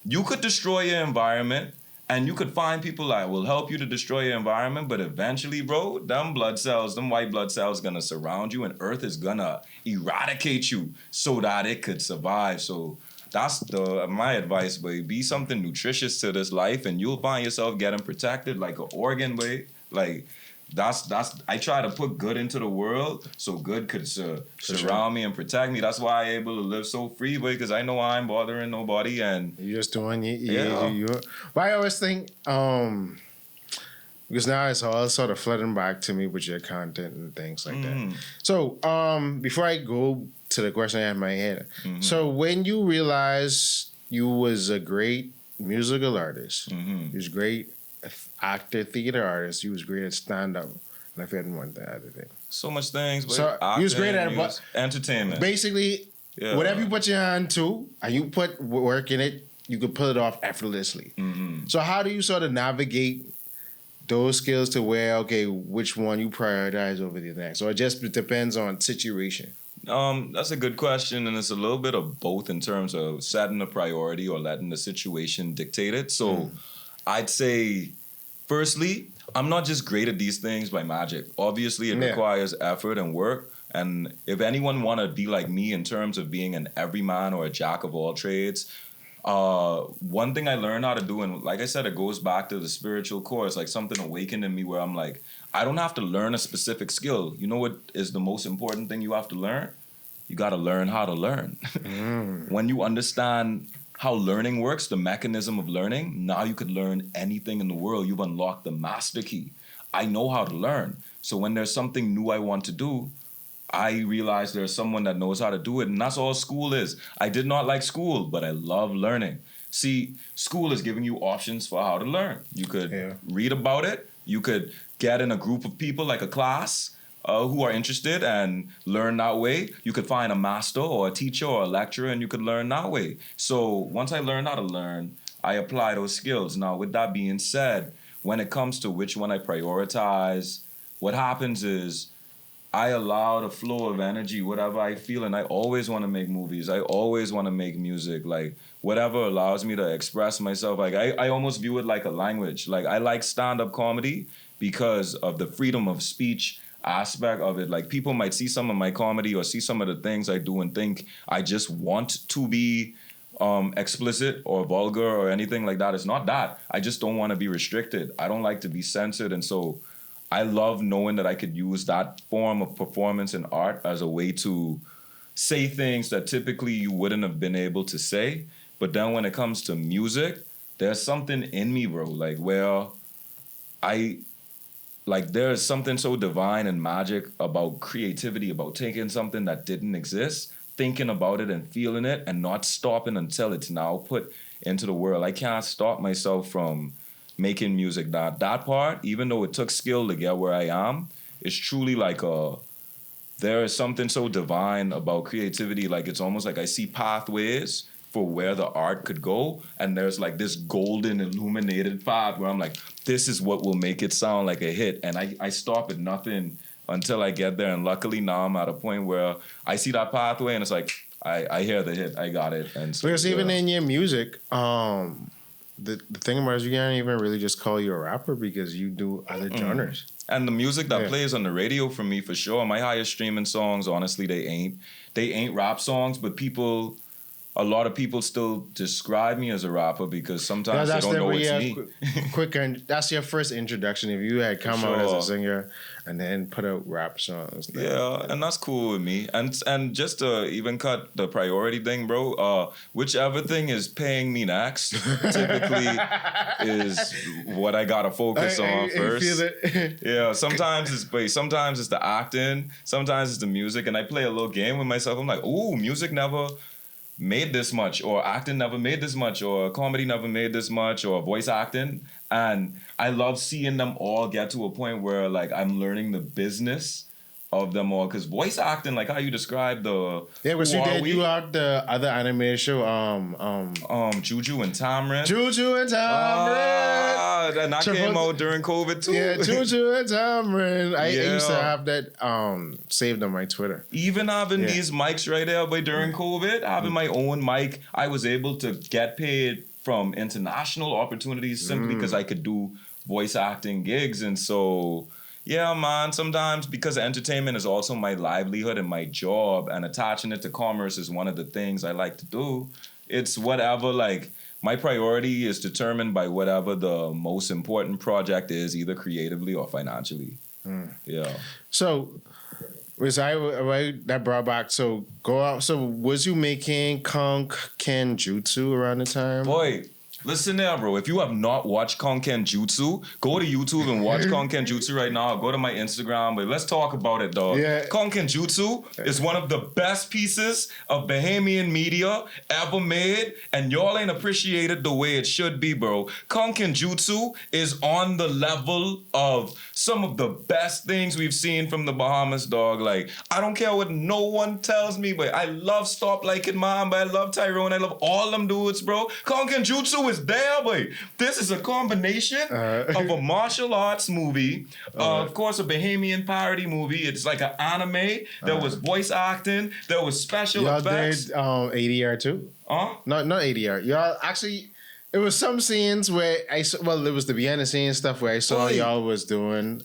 you could destroy your environment. And you could find people that will help you to destroy your environment, but eventually, bro, them white blood cells gonna surround you, and Earth is gonna eradicate you so that it could survive. So that's my advice, boy. Be something nutritious to this life, and you'll find yourself getting protected like an organ, boy. Like that's I try to put good into the world so good could surround me and protect me. That's why I'm able to live so free, boy, because I know I ain't bothering nobody. And you're just doing you. But I always think because now it's all sort of flooding back to me with your content and things like that. So before I go to the question I had in my head, so when you realized you was a great musical artist, you was great actor, theater artist, you was great at stand-up, and I forget one other thing. So much things, but so acting, you was great at entertainment. Basically, whatever you put your hand to, and you put work in it, you could pull it off effortlessly. So how do you sort of navigate those skills to where, okay, which one you prioritize over the next? Or it just depends on situation? That's a good question, and it's a little bit of both in terms of setting a priority or letting the situation dictate it. So I'd say, firstly, I'm not just great at these things by magic. Obviously, it requires effort and work. And if anyone want to be like me in terms of being an everyman or a jack of all trades, one thing I learned how to do, and like I said, it goes back to the spiritual core. It's like something awakened in me where I'm like, I don't have to learn a specific skill. You know what is the most important thing you have to learn? You got to learn how to learn. When you understand how learning works, the mechanism of learning, now you could learn anything in the world. You've unlocked the master key. I know how to learn. So when there's something new I want to do, I realize there's someone that knows how to do it, and that's all school is. I did not like school, but I love learning. See, school is giving you options for how to learn. You could read about it. You could get in a group of people like a class who are interested and learn that way. You could find a master or a teacher or a lecturer, and you could learn that way. So once I learned how to learn, I apply those skills. Now, with that being said, when it comes to which one I prioritize, what happens is I allow the flow of energy, whatever I feel, and I always want to make movies. I always want to make music, like whatever allows me to express myself. Like I almost view it like a language. Like I like stand-up comedy because of the freedom of speech aspect of it. Like people might see some of my comedy or see some of the things I do and think I just want to be explicit or vulgar or anything like that. It's not that. I just don't want to be restricted. I don't like to be censored, and so I love knowing that I could use that form of performance and art as a way to say things that typically you wouldn't have been able to say. But then when it comes to music, there's something in me, bro, like where there's something so divine and magic about creativity, about taking something that didn't exist, thinking about it and feeling it and not stopping until it's now put into the world. I can't stop myself from making music. That part, even though it took skill to get where I am, it's truly like there is something so divine about creativity. Like it's almost like I see pathways for where the art could go, and there's like this golden illuminated path where I'm like, this is what will make it sound like a hit, and I stop at nothing until I get there. And luckily now I'm at a point where I see that pathway and it's like I hear the hit, I got it. And so, because even in your music, the thing about it is you can't even really just call you a rapper because you do other genres. And the music that plays on the radio for me, for sure, my highest streaming songs, honestly, they ain't rap songs, but a lot of people still describe me as a rapper because sometimes they don't know it's me. That's your first introduction. If you had come out as a singer and then put out rap songs. Yeah, and that's cool with me. And just to even cut the priority thing, bro, whichever thing is paying me next typically is what I gotta focus on first. Feel it. Yeah, sometimes it's the acting, sometimes it's the music, and I play a little game with myself. I'm like, ooh, music never made this much, or acting never made this much, or comedy never made this much, or voice acting. And I love seeing them all get to a point where like I'm learning the business of them all, because voice acting, like how you described the you out the other animated show Juju and Tamrin. And that came out during COVID too. Yeah, Juju and Tamrin. I used to have that saved on my Twitter. Even having these mics right there, but during COVID, having my own mic, I was able to get paid from international opportunities simply because I could do voice acting gigs. And so yeah, man, sometimes because entertainment is also my livelihood and my job, and attaching it to commerce is one of the things I like to do. It's whatever, like, my priority is determined by whatever the most important project is, either creatively or financially. Yeah. So, that brought back, so go out. So, was you making Kong Kenjutsu around the time? Boy, listen there, bro. If you have not watched Kong Kenjutsu, go to YouTube and watch Kong Kenjutsu right now. Go to my Instagram, but let's talk about it, dog. Yeah. Kong Kenjutsu is one of the best pieces of Bahamian media ever made, and y'all ain't appreciated the way it should be, bro. Kong Kenjutsu is on the level of some of the best things we've seen from the Bahamas, dog. Like, I don't care what no one tells me, but I love Stop Like It Mom, but I love Tyrone, I love all them dudes, bro. Kong Kenjutsu is there, boy. This is a combination of a martial arts movie, of course, a Bahamian parody movie. It's like an anime. There was voice acting. There was special effects. Y'all did ADR too? Not ADR. Y'all actually, it was some scenes where it was the behind the scenes stuff where I saw y'all was doing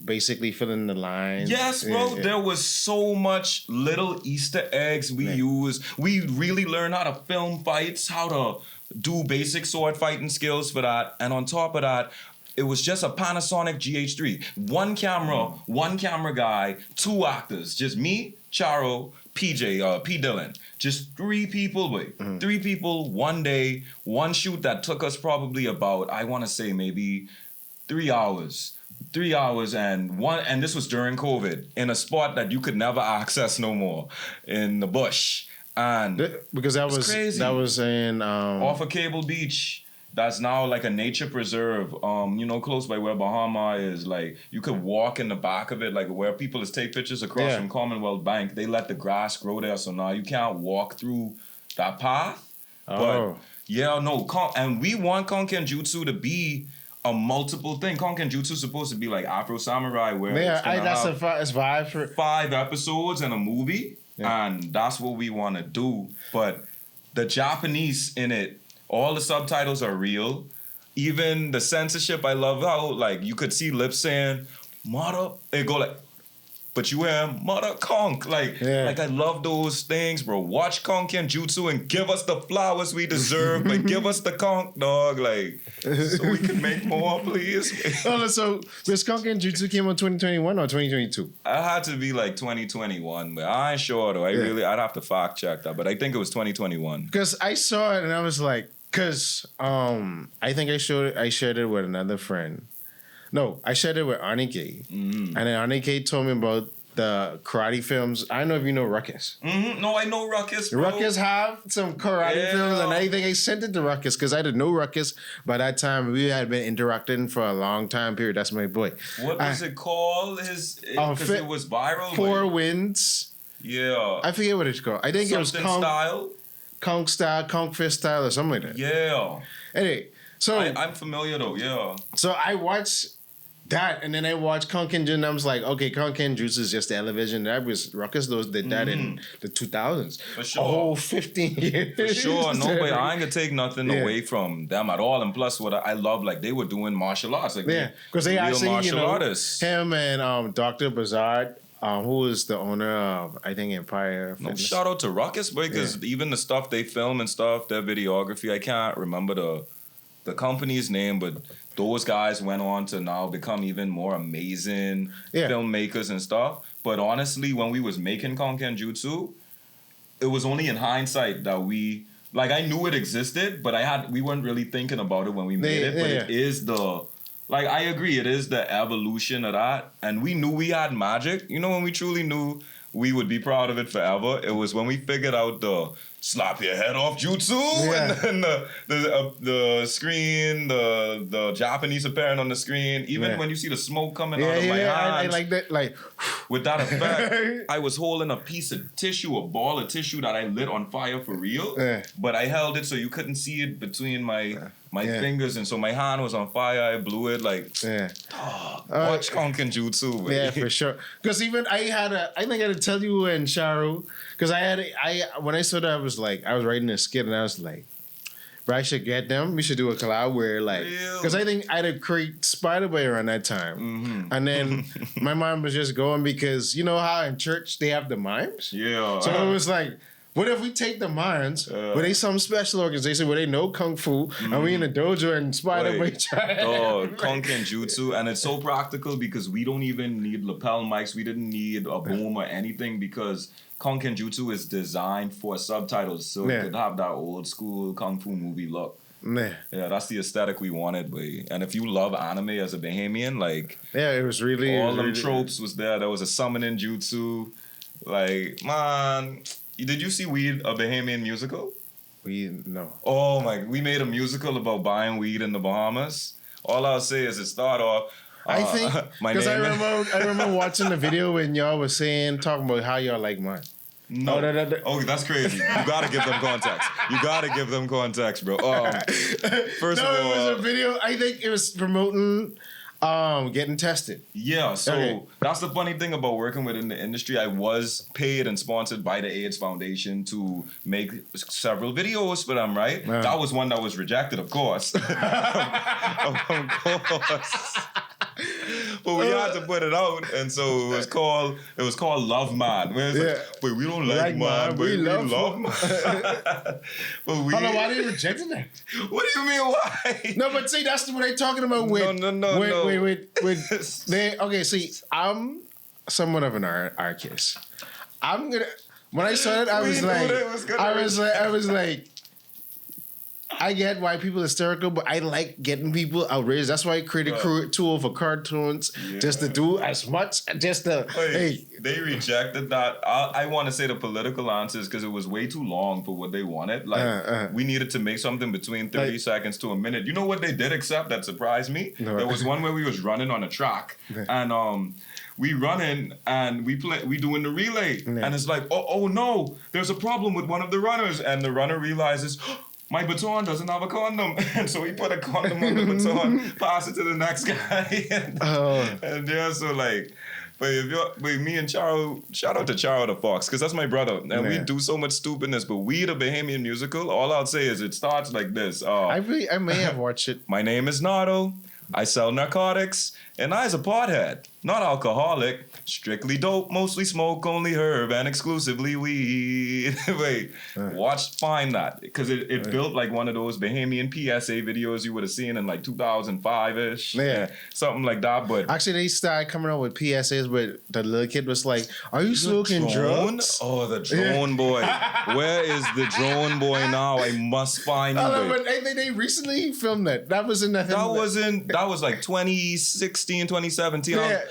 basically filling the lines. Yes, bro. There was so much little Easter eggs we used. We really learned how to film fights, how to do basic sword fighting skills for that. And on top of that, it was just a Panasonic GH3. One camera guy, 2 actors. Just me, Charo, PJ, P. Dillon. Just 3 people, wait. 3 people, one day, one shoot that took us probably about, I want to say maybe 3 hours. 3 hours, and this was during COVID, in a spot that you could never access no more, in the bush. And because that was crazy. That was in off of Cable Beach. That's now like a nature preserve, close by where Bahama is. Like, you could walk in the back of it, like where people is take pictures across from Commonwealth Bank. They let the grass grow there, so now you can't walk through that path. But and we want Kong Kenjutsu to be a multiple thing. Konken Jutsu is supposed to be like Afro Samurai, where It's vibe for 5 episodes and a movie, and that's what we want to do. But the Japanese in it, all the subtitles are real. Even the censorship, I love how like you could see lips saying "mother," it go like, but you hear "mother conk." Like I love those things, bro. Watch Konken Jutsu and give us the flowers we deserve, but give us the conk, dog. Like, so we can make more, please. So this Konken Jutsu came on 2021 or 2022? I had to be like 2021, but I ain't sure though. I'd have to fact check that, but I think it was 2021. Because I saw it and I was like, I think I shared it with another friend. No, I shared it with Anike. And then Anike told me about the karate films. I don't know if you know Ruckus. No, I know Ruckus, bro. Ruckus have some karate films, and I think I sent it to Ruckus because I didn't know Ruckus. By that time, we had been interacting for a long time period. That's my boy. What was it called? Because it was viral. 4 Winds. Yeah. I forget what it's called. I think it was Conk style, Conk fist style, or something like that. Yeah. Anyway, so I'm familiar though. Yeah. So I watched that, and then I watched Konken Jutsu, and I was like, okay, Konken Jutsu is just television. That was Ruckus. Those did that in the 2000s. For sure. A whole 15 years. For sure. No, but I ain't gonna take nothing away from them at all. And plus, what I love, like they were doing martial arts, like because they actually, martial artists. Him and Dr. Bazard. Who is the owner of, I think, Empire Fitness. Shout out to Ruckus, because even the stuff they film and stuff, their videography, I can't remember the company's name, but those guys went on to now become even more amazing filmmakers and stuff. But honestly, when we was making Konken Jutsu, it was only in hindsight that we, like, I knew it existed, but we weren't really thinking about it when we made it. But it is like, I agree, it is the evolution of that. And we knew we had magic. You know, when we truly knew we would be proud of it forever, it was when we figured out the slap your head off jutsu, and then the screen, the Japanese appearing on the screen. Even when you see the smoke coming out of my hands. I like that. Like, with that effect, I was holding a piece of tissue, a ball of tissue that I lit on fire for real. But I held it so you couldn't see it between my fingers, and so my hand was on fire. I blew it like, watch Konken Jutsu. Yeah, for sure. Because even I think I had to tell you and Sharu, because when I saw that, I was writing a skit, and I was like, but I should get them. We should do a collab where, like, because I think I had to create Spider-Boy around that time. And then my mom was just going, because you know how in church they have the mimes? Yeah. So it was like, what if we take the mimes, where they some special organization where they know Kung Fu, and we in the dojo and Spider-Boy Konken Jutsu, and it's so practical because we don't even need lapel mics. We didn't need a boom or anything, because Konken Jutsu is designed for subtitles, so it could have that old school Kung Fu movie look. Yeah, that's the aesthetic we wanted, boy. And if you love anime as a Bahamian, like, it was really all them really tropes was there. There was a summoning jutsu, like, man. Did you see Weed, a Bahamian musical? No. Oh my! We made a musical about buying weed in the Bahamas. All I'll say is it started off. I think because I remember watching the video when y'all was talking about how y'all like mine. No, that's crazy. You gotta give them context. You gotta give them context, bro. First of all, it was a video. I think it was promoting getting tested. Yeah, so that's the funny thing about working within the industry. I was paid and sponsored by the AIDS Foundation to make several videos for them, right? That was one that was rejected, of course. Of course. But we had to put it out, and so it was called Love Man. Wait, we don't like man, we love man. But we. Hold on, why they rejected that? What do you mean why? No, but see, that's what they're talking about with. No. Okay, see, I'm somewhat of an artist. When I saw it, I was like, I get why people are hysterical, but I like getting people outraged. That's why I created a tool for cartoons, just to do as much, just to, They rejected that. I want to say the political answers because it was way too long for what they wanted. Like, we needed to make something between 30 seconds to a minute. You know what they did accept that surprised me? There was one where we was running on a track, and we running and we doing the relay, and it's like, oh no, there's a problem with one of the runners, and the runner realizes, my baton doesn't have a condom. And so he put a condom on the baton, pass it to the next guy. And yeah, so like, but if you're, but me and Charo, shout out to Charo the Fox, because that's my brother. And we do so much stupidness, but we, the Bahamian musical, all I'll say is it starts like this. I may have watched it. My name is Nardo. I sell narcotics, and I's a pothead, not alcoholic. Strictly dope, mostly smoke, only herb, and exclusively weed. Wait, find that. Because it built like one of those Bahamian PSA videos you would have seen in like 2005-ish. Yeah. Something like that, but... Actually, they started coming out with PSAs where the little kid was like, are you smoking drugs? Oh, the drone boy. Where is the drone boy now? I must find him. They recently filmed that. That was in the... That was like 2016, 2017. Yeah.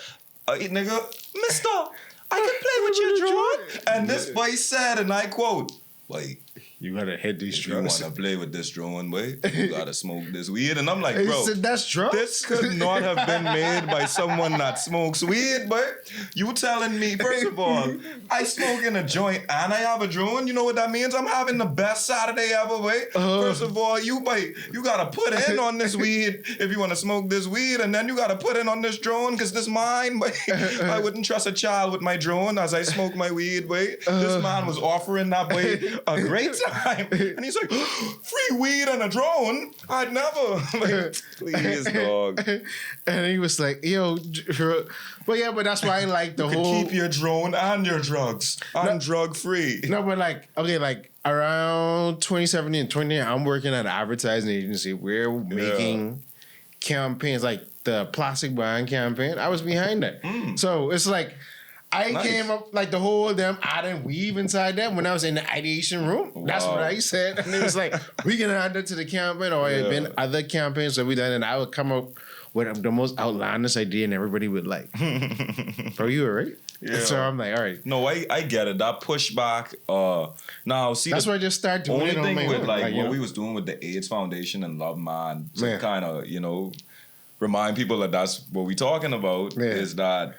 Nigga, mister, I can play with your drone. And this boy said, and I quote, like, you gotta hit these if you drugs. wanna play with this drone, boy, you gotta smoke this weed. And I'm like, He bro, said, that's drugs? this could not have been made by someone that smokes weed, but you telling me, first of all, I smoke in a joint and I have a drone. You know what that means? I'm having the best Saturday ever, boy. First of all, you gotta put in on this weed if you wanna smoke this weed, and then you gotta put in on this drone, because this mine, boy. I wouldn't trust a child with my drone as I smoke my weed, boy. This man was offering that boy a great time. And he's like, free weed and a drone? I'd never. Like, please, dog. And he was like, yo, but that's why I like the whole... keep your drone and your drugs. I'm drug free. No, but like, okay, like around 2017, 2018, I'm working at an advertising agency. We're making campaigns, like the plastic band campaign. I was behind that. So it's like, I came up like the whole damn adding weave inside that when I was in the ideation room. Wow. That's what I said. And it was like, we can add that to the campaign, or it had been other campaigns that we done, and I would come up with the most outlandish idea, and everybody would like, bro, you were right? Yeah. So I'm like, all right. No, I get it. That pushback. Now, see, that's why I just started doing it on my own. Like what we was doing with the AIDS Foundation and Love Man, to kind of, remind people that that's what we talking about, is that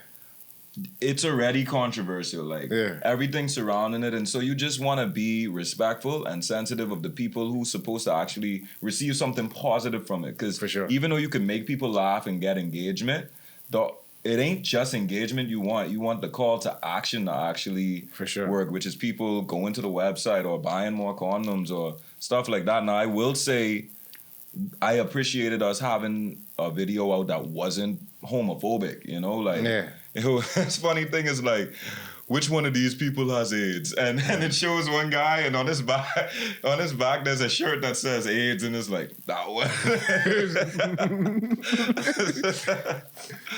it's already controversial, like everything surrounding it, and so you just want to be respectful and sensitive of the people who's supposed to actually receive something positive from it. Because even though you can make people laugh and get engagement, it ain't just engagement you want. You want the call to action to actually work, which is people going to the website or buying more condoms or stuff like that. Now, I will say, I appreciated us having a video out that wasn't homophobic, It's funny thing is like, which one of these people has AIDS? And it shows one guy, and on his back there's a shirt that says AIDS, and it's like, that one.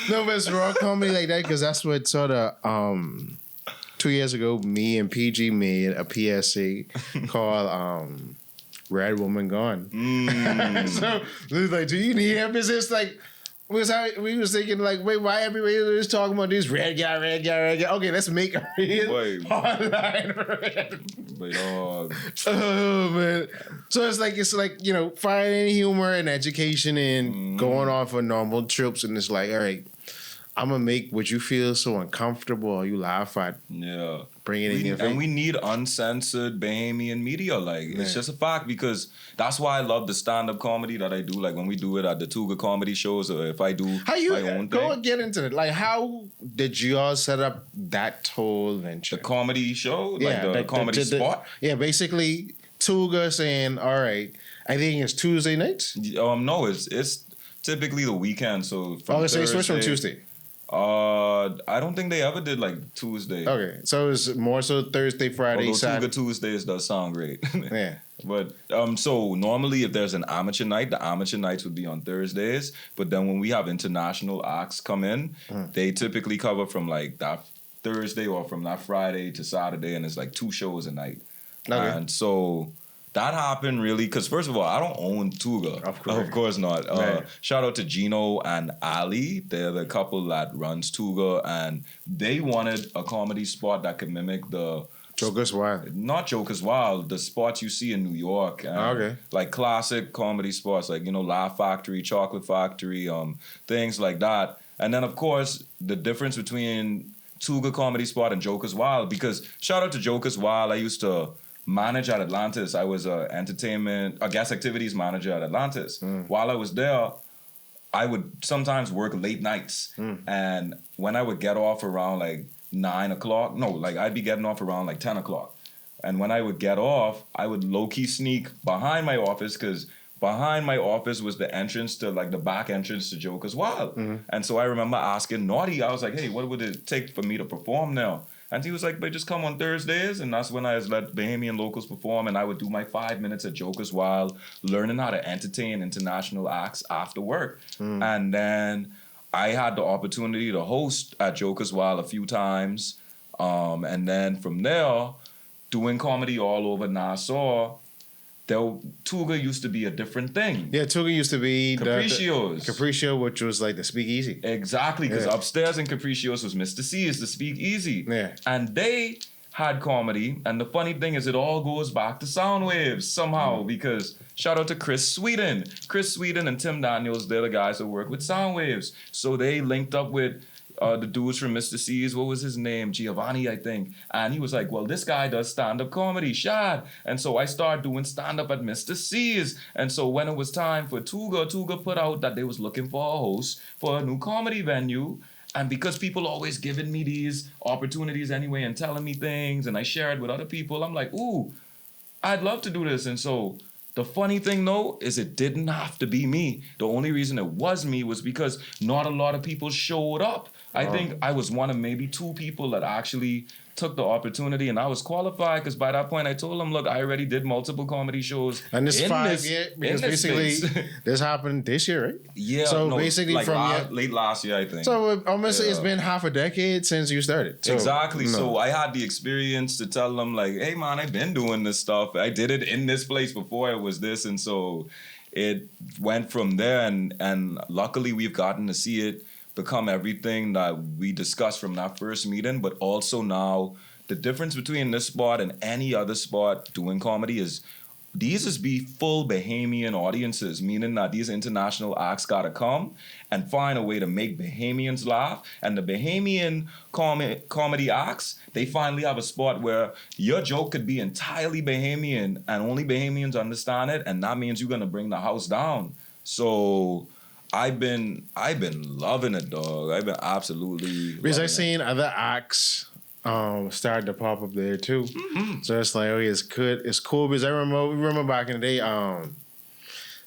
No, but it's raw comedy like that, because that's what sort of 2 years ago, me and PG made a PSA called Red Woman Gone. So it was like, do you need help? Is this like, we was thinking like, wait, why everybody is talking about this red guy? Okay, let's make a real online red. Oh man. So it's like finding humor and education and going off on normal trips, and it's like, all right, I'm gonna make what you feel so uncomfortable or you laugh at. Yeah. Bring it in your face. And we need uncensored Bahamian media. Like, it's just a fact, because that's why I love the stand-up comedy that I do. Like, when we do it at the Tuga comedy shows, or if I do my own go thing. and get into it. Like, how did you all set up that whole venture? The comedy show? Like the comedy spot? Yeah, basically, Tuga saying, all right, I think it's Tuesday nights? No, it's typically the weekend. So from so you switched from Tuesday? I don't think they ever did like Tuesday. Okay, so it's more so Thursday, Friday, Saturday. Tuga Tuesdays does sound great. Yeah. But so normally if there's an amateur night, the amateur nights would be on Thursdays. But then when we have international acts come in, they typically cover from like that Thursday or from that Friday to Saturday, and it's like 2 shows a night. Okay. And so that happened really because, first of all, I don't own Tuga. Of course not. Shout out to Gino and Ali. They're the couple that runs Tuga, and they wanted a comedy spot that could mimic the Joker's Wild. Not Joker's Wild, the spots you see in New York. Like classic comedy spots, like, Laugh Factory, Chocolate Factory, things like that. And then, of course, the difference between Tuga Comedy Spot and Joker's Wild, because shout out to Joker's Wild, I used to manage at Atlantis. I was a guest activities manager at Atlantis. While I was there, I would sometimes work late nights. And when I would get off around like 9 o'clock, no, like I'd be getting off around like 10 o'clock. And when I would get off, I would low-key sneak behind my office, because behind my office was the entrance to, like, the back entrance to Joker's Wild. And so I remember asking Naughty, I was like, hey, what would it take for me to perform now? And he was like, but just come on Thursdays. And that's when I let Bahamian locals perform, and I would do my 5 minutes at Joker's Wild, learning how to entertain international acts after work. And then I had the opportunity to host at Joker's Wild a few times. And then from there, doing comedy all over Nassau, Tuga used to be a different thing. Yeah, Tuga used to be Capricio's. Capriccio, which was like the speakeasy. Exactly, because upstairs in Capricio's was Mr. C's, the speakeasy. Yeah. And they had comedy, and the funny thing is it all goes back to Soundwaves somehow, because shout out to Chris Sweden. Chris Sweden and Tim Daniels, they're the guys that work with Soundwaves. So they linked up with the dudes from Mr. C's, what was his name? Giovanni, I think. And he was like, well, this guy does stand-up comedy, Shad. And so I started doing stand-up at Mr. C's. And so when it was time for Tuga put out that they was looking for a host for a new comedy venue. And because people always giving me these opportunities anyway and telling me things, and I share it with other people, I'm like, ooh, I'd love to do this. And so the funny thing, though, is it didn't have to be me. The only reason it was me was because not a lot of people showed up. I think I was one of maybe 2 people that actually took the opportunity, and I was qualified because by that point I told them, look, I already did multiple comedy shows. And this 5 years, because basically this happened this year, right? Yeah. So basically like from late last year, I think. So almost it's been half a decade since you started. So, exactly. So I had the experience to tell them, like, hey man, I've been doing this stuff. I did it in this place before it was this, and so it went from there. And luckily we've gotten to see it become everything that we discussed from that first meeting. But also now, the difference between this spot and any other spot doing comedy is these is be full Bahamian audiences, meaning that these international acts gotta come and find a way to make Bahamians laugh. And the Bahamian comedy acts, they finally have a spot where your joke could be entirely Bahamian and only Bahamians understand it, and that means you're gonna bring the house down. So I've been loving it, dog. I've been absolutely because I've seen other acts started to pop up there too. So it's like, okay, it's good, it's cool. Because I remember back in the day,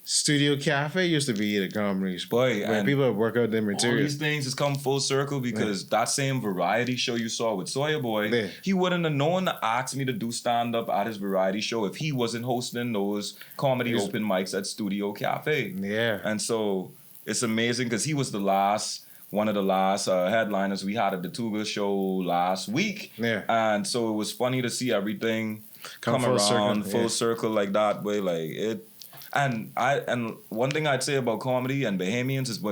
Studio Cafe used to be the comedy spot where people would work out their material. All these things has come full circle because that same variety show you saw with Sawyer Boy, he wouldn't have known to ask me to do stand-up at his variety show if he wasn't hosting those comedy open mics at Studio Cafe. Yeah. And so it's amazing because he was one of the last headliners we had at the Tuga show last week. Yeah. And so it was funny to see everything come around full circle like that way. Like it. And one thing I'd say about comedy and Bahamians is,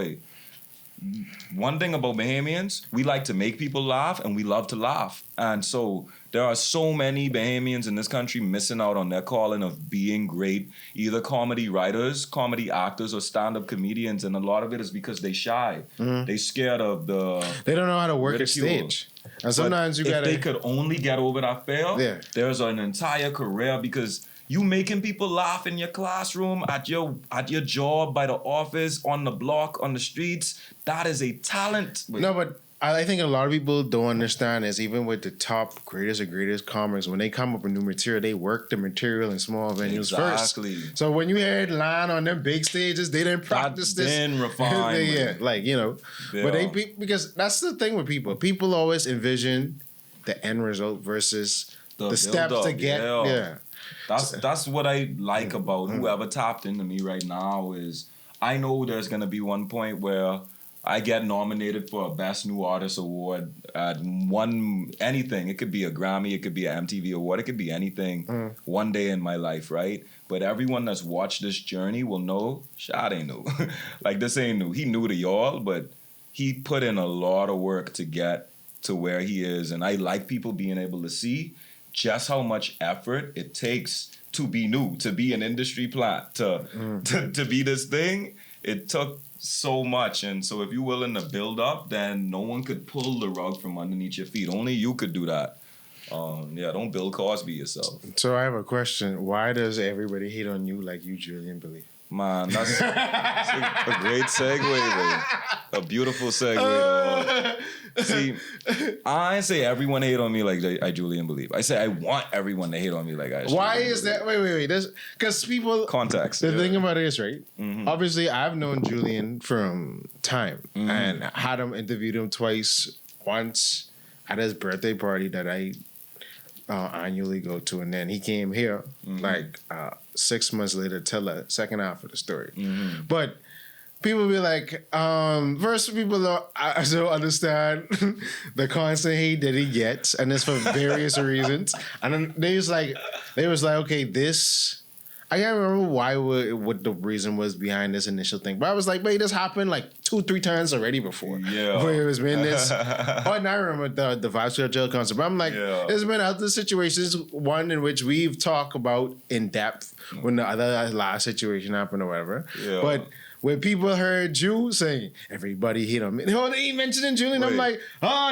one thing about Bahamians, we like to make people laugh and we love to laugh. And so there are so many Bahamians in this country missing out on their calling of being great, either comedy writers, comedy actors, or stand-up comedians. And a lot of it is because they shy. They scared of they don't know how to work ridicule. a stage. And sometimes if they could only get over that fear, there's an entire career, because you making people laugh in your classroom, at your job, by the office, on the block, on the streets. That is a talent. No, but I think a lot of people don't understand is even with the top greatest comics, when they come up with new material, they work the material in small venues first. So when you hear it line on them big stages, they didn't practice this. Been refined. But because that's the thing with people. People always envision the end result versus the steps to get. That's what I like about whoever tapped into me right now is I know there's gonna be one point where I get nominated for a Best New Artist Award at anything. It could be a Grammy, it could be an MTV Award, it could be anything one day in my life, right? But everyone that's watched this journey will know Shad ain't new. Like, this ain't new. He new to y'all, but he put in a lot of work to get to where he is. And I like people being able to see just how much effort it takes to be new, to be an industry plant, to be this thing. It took so much. And so if you're willing to build up, then no one could pull the rug from underneath your feet. Only you could do that. Yeah, don't Bill Cosby yourself. So I have a question. Why does everybody hate on you like you, Julien, believe? Man, that's a great segue, man. A beautiful segue. See, I ain't say everyone hate on me like I Julien believe. I say I want everyone to hate on me like I Why Julien is that? Wait. Because people... Context. The thing about it is, right? Mm-hmm. Obviously, I've known Julien from time and had him, interviewed him twice. Once at his birthday party that I annually go to, and then he came here 6 months later to tell the second half of the story. But people be like, first people don't understand the constant hate that he gets, and it's for various reasons. And then they was like, okay, this. I can't remember what the reason was behind this initial thing, but I was like, wait, this happened like 2-3 times already before. Yeah, where it was been this. And I remember the Vibes Jail concert, but I'm like, there's been other situations, one in which we've talked about in depth when the other last situation happened or whatever. Yeah. But when people heard you saying, everybody hate on me, he mentioned Julien, I'm like,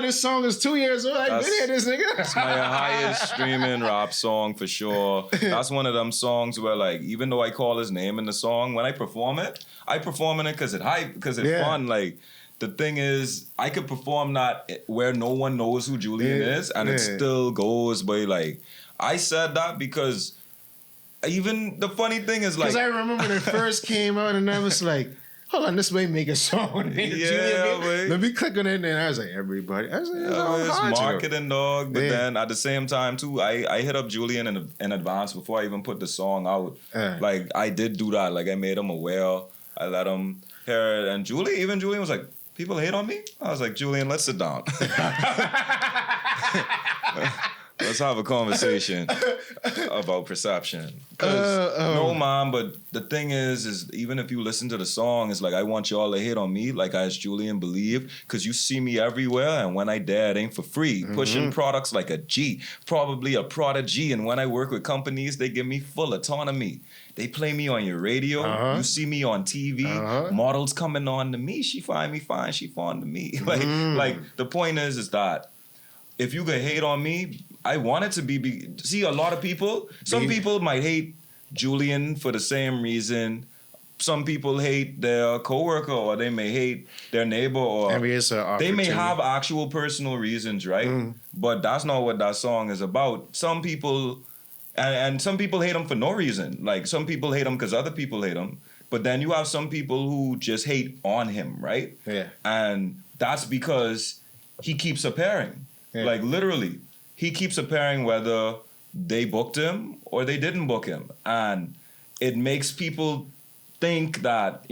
this song is 2 years old. I've been here, this nigga. That's my highest streaming rap song for sure. That's one of them songs where, like, even though I call his name in the song, when I perform it because it's fun. Like, the thing is, I could perform that where no one knows who Julien is, and it still goes. But, like, I said that because... Even the funny thing is, like... Because I remember when it first came out, and I was like, hold on, this way make a song. Let me click on it, and I was like, everybody. I was like, it's marketing, dog. But then at the same time, too, I hit up Julien in advance before I even put the song out. Like, I did do that. Like, I made him aware. I let him hear it. And Julien was like, people hate on me? I was like, Julien, let's sit down. Let's have a conversation about perception. No, man, but the thing is even if you listen to the song, it's like, I want y'all to hate on me like as Julien believe, because you see me everywhere, and when I dare, it ain't for free. Pushing products like a G, probably a prodigy, and when I work with companies, they give me full autonomy. They play me on your radio. You see me on TV. Models coming on to me. She find me fine. She fond of me. Like the point is that if you could hate on me, I want it to be... See, a lot of people... Some people might hate Julien for the same reason. Some people hate their coworker, or they may hate their neighbor, or they may have actual personal reasons, right? But that's not what that song is about. Some people... And some people hate him for no reason. Like, some people hate him because other people hate him. But then you have some people who just hate on him, right? Yeah. And that's because he keeps appearing. Yeah. Like, literally. He keeps appearing whether they booked him or they didn't book him. And it makes people think that,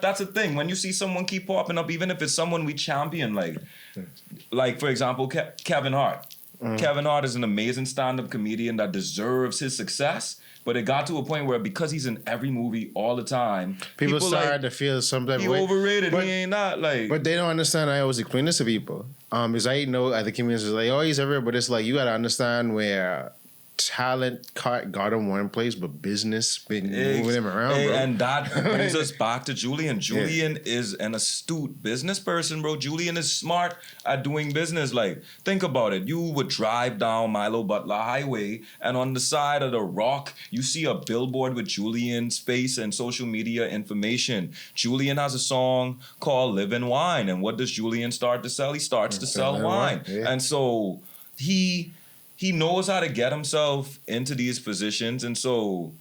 that's a thing. When you see someone keep popping up, even if it's someone we champion, like for example, Kevin Hart. Kevin Hart is an amazing stand-up comedian that deserves his success. But it got to a point where because he's in every movie all the time, people started to feel some type of way. He overrated. He ain't not like. But they don't understand. I always explain this to people. Because I know other comedians is like, he's everywhere, but it's like you gotta understand where talent got him one place, but business been moving him around, bro. And that brings us back to Julien. Julien is an astute business person, bro. Julien is smart at doing business. Like, think about it. You would drive down Milo Butler Highway, and on the side of the rock, you see a billboard with Julien's face and social media information. Julien has a song called Live and Wine. And what does Julien start to sell? He starts to sell wine. Yeah. And so he knows how to get himself into these positions. And so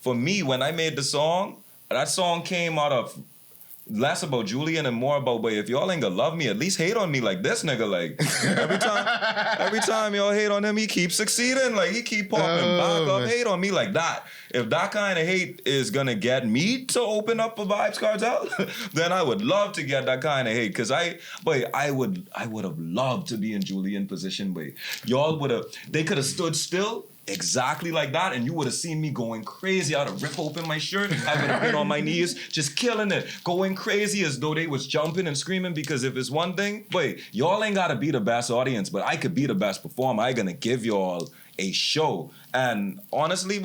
for me, when I made the song, that song came out of less about Julien and more about, but if y'all ain't gonna love me, at least hate on me like this nigga. Like, every time y'all hate on him, he keeps succeeding. Like, he keep popping back up, hate on me like that. If that kind of hate is gonna get me to open up a Vibes Cartel, then I would love to get that kind of hate. Because I would have loved to be in Julien's position, but they could have stood still exactly like that, and you would have seen me going crazy. I'd have ripped open my shirt. I would have been on my knees, just killing it, going crazy as though they was jumping and screaming. Because if it's one thing, y'all ain't gotta be the best audience, but I could be the best performer. I gonna give y'all a show. And honestly,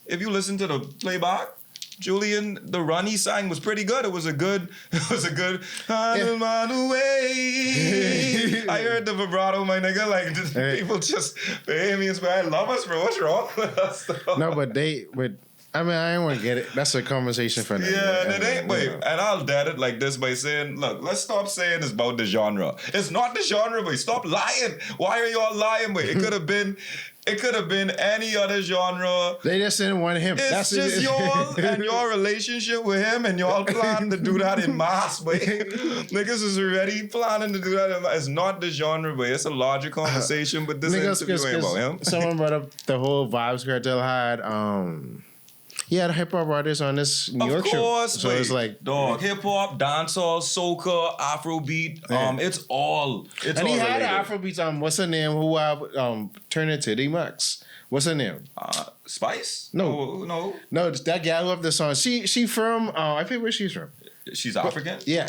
if you listen to the playback, Julien, the run he sang was pretty good. It was a good man away. I heard the vibrato, my nigga. Like people just Bahamians, man, I love us, bro. What's wrong with us? No, but I mean, I don't want to get it. That's a conversation for them. Yeah, that ain't. Wait, and I'll dead it like this by saying, look, let's stop saying it's about the genre. It's not the genre, boy. Stop lying. Why are y'all lying, boy? It could have been any other genre. They just didn't want him. It's just y'all and your relationship with him, and y'all plan to do that in mass, boy. Niggas is already planning to do that in mass. It's not the genre, boy. It's a larger conversation, but this interview ain't about him. Someone brought up the whole Vibes Cartel had. Yeah, the hip hop artists on this New York show. Of course, so it's like dog, hip hop, dancehall, soca, Afrobeat. It's all. It's and all he had related. Afrobeats. What's her name? Who turned into D-Max? What's her name? Spice? No, that gal who have the song. She from. I forget where she's from. She's African. Yeah.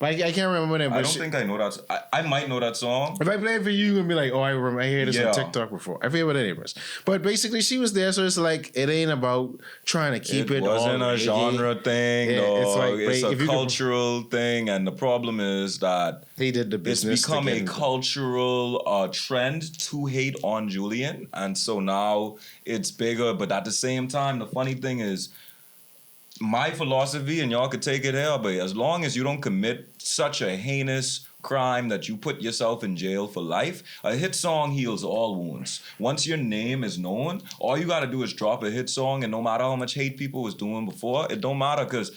Like, I can't remember that. I don't think I know that. I might know that song. If I play it for you, you're going to be like, oh, I remember. I heard this on TikTok before. I forget what it was. But basically, she was there, so it's like, it ain't about trying to keep it. It wasn't a genre thing, dog. It's a cultural thing, and the problem is that he did the business. It's become a cultural trend to hate on Julien, and so now it's bigger. But at the same time, the funny thing is, my philosophy, and y'all could take it here, but as long as you don't commit such a heinous crime that you put yourself in jail for life, a hit song heals all wounds. Once your name is known, all you gotta do is drop a hit song, and no matter how much hate people was doing before, it don't matter, because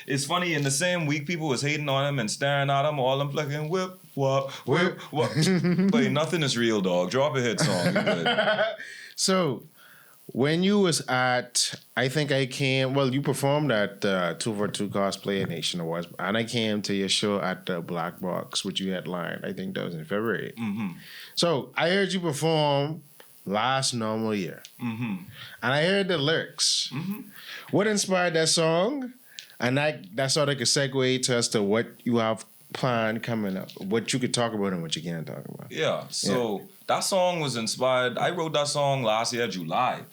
it's funny, in the same week people was hating on him and staring at him, all them flicking whip, wop, whip, wop. But nothing is real, dog. Drop a hit song. You good. So, when you was at, I think I came, well, you performed at 242 Cosplay Nation Awards, and I came to your show at the Black Box, which you headlined. I think that was in February. Mm-hmm. So I heard you perform Last Normal Year. Mm-hmm. And I heard the lyrics. Mm-hmm. What inspired that song? And that sort of like a segue to us to what you have planned coming up, what you could talk about and what you can't talk about. Yeah, so... Yeah. That song was inspired. I wrote that song last year, July.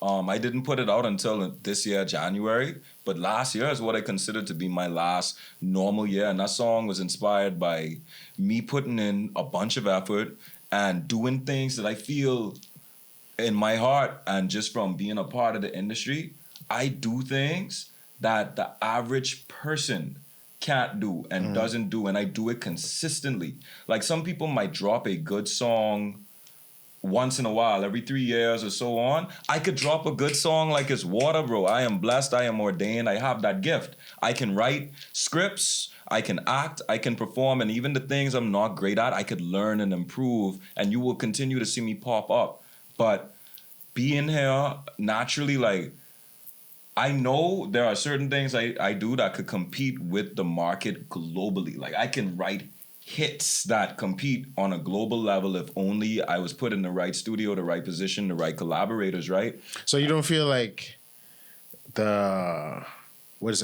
I didn't put it out until this year, January. But last year is what I considered to be my last normal year. And that song was inspired by me putting in a bunch of effort and doing things that I feel in my heart. And just from being a part of the industry, I do things that the average person can't do and doesn't do, and I do it consistently. Like, some people might drop a good song once in a while, every 3 years or so on. I could drop a good song like it's water, bro. I am blessed, I am ordained, I have that gift. I can write scripts, I can act, I can perform, and even the things I'm not great at, I could learn and improve, and you will continue to see me pop up. But being here naturally, like, I know there are certain things I do that could compete with the market globally. Like, I can write hits that compete on a global level if only I was put in the right studio, the right position, the right collaborators, right? So you don't feel like what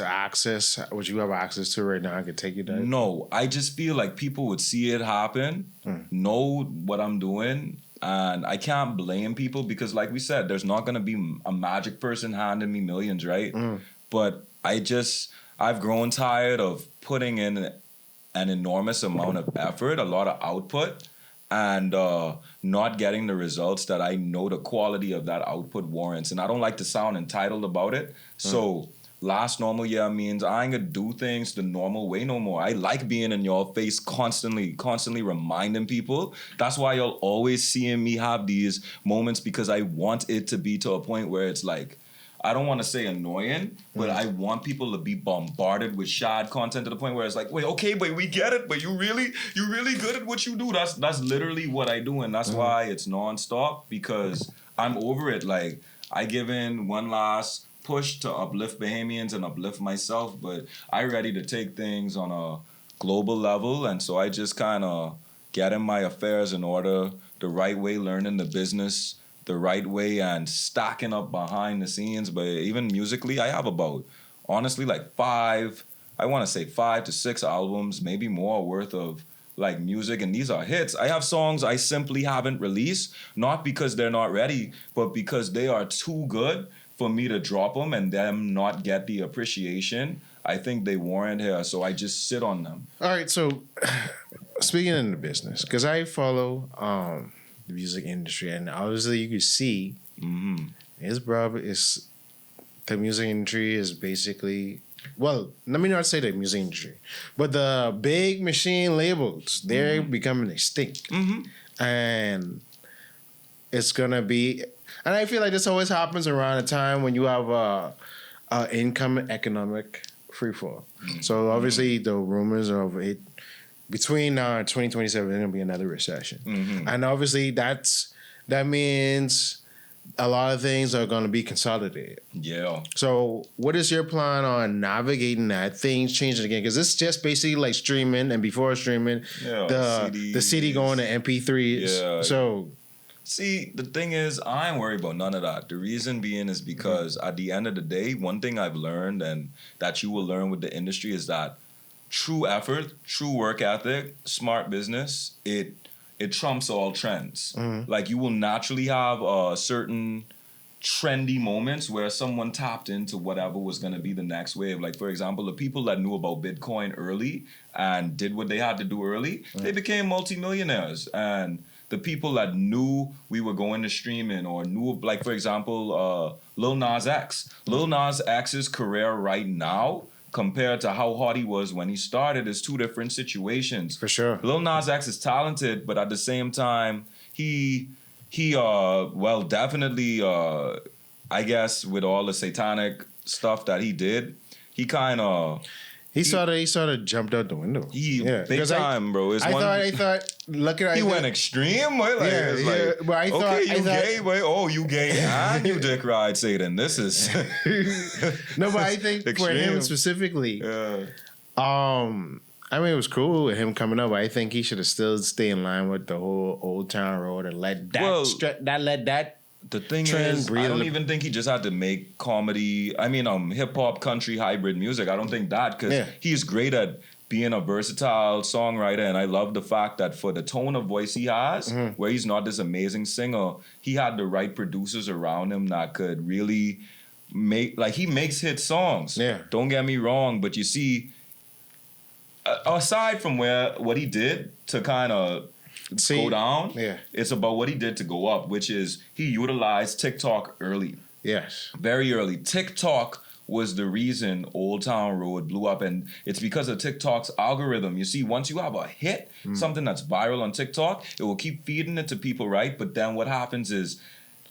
you have access to right now, I could take you there? No, I just feel like people would see it happen, know what I'm doing, and I can't blame people because, like we said, there's not going to be a magic person handing me millions, right? But I've grown tired of putting in an enormous amount of effort, a lot of output, and not getting the results that I know the quality of that output warrants. And I don't like to sound entitled about it. So last normal year means I ain't gonna do things the normal way no more. I like being in your face constantly reminding people. That's why you'll always seeing me have these moments, because I want it to be to a point where it's like, I don't want to say annoying, but I want people to be bombarded with Shad content to the point where it's like, wait, okay, but we get it, but you really good at what you do. That's literally what I do, and that's why it's nonstop, because I'm over it. Like, I give in one last push to uplift Bahamians and uplift myself, but I ready to take things on a global level, and so I just kind of getting my affairs in order the right way, learning the business the right way, and stacking up behind the scenes. But even musically, I have about, honestly, like 5 to 6 albums, maybe more worth of like music, and these are hits. I have songs I simply haven't released, not because they're not ready, but because they are too good for me to drop them and them not get the appreciation I think they warrant here. So I just sit on them. All right, so speaking in the business, because I follow the music industry, and obviously you can see his brother is the music industry is basically, well, let me not say the music industry, but the big machine labels, they're becoming extinct. And it's gonna be, and I feel like this always happens around a time when you have a income economic freefall. So obviously the rumors of it between 2027 there's gonna be another recession, and obviously that means a lot of things are gonna be consolidated. Yeah. So what is your plan on navigating that? Things changing again, because it's just basically like streaming, and before streaming, the CD going to MP3s. Yeah. So. See, the thing is, I ain't worried about none of that. The reason being is because at the end of the day, one thing I've learned and that you will learn with the industry is that true effort, true work ethic, smart business, it trumps all trends. Like you will naturally have certain trendy moments where someone tapped into whatever was going to be the next wave. Like, for example, the people that knew about Bitcoin early and did what they had to do early, they became multimillionaires. And the people that knew we were going to streaming or knew, like, for example, Lil Nas X. Lil Nas X's career right now compared to how hot he was when he started is two different situations. For sure. Lil Nas X is talented, but at the same time, he well, definitely, I guess with all the satanic stuff that he did, he kind of... He sort of jumped out the window. Big time, bro. I thought, look at he went extreme, boy. Like, it's like, but I thought, you gay, boy. Oh, you gay and you dick ride Satan. This is no, but I think for him specifically, I mean, it was cool with him coming up. But I think he should have still stayed in line with the whole Old Town Road and let that. The thing is, I don't even think he just had to make comedy. I mean, hip-hop, country, hybrid music. I don't think that, because he's great at being a versatile songwriter, and I love the fact that for the tone of voice he has, where he's not this amazing singer, he had the right producers around him that could really make, like, he makes hit songs. Yeah. Don't get me wrong, but you see, aside from what he did to kind of go down, it's about what he did to go up, which is he utilized TikTok early. Yes. Very early. TikTok was the reason Old Town Road blew up, and it's because of TikTok's algorithm. You see, once you have a hit, something that's viral on TikTok, it will keep feeding it to people, right? But then what happens is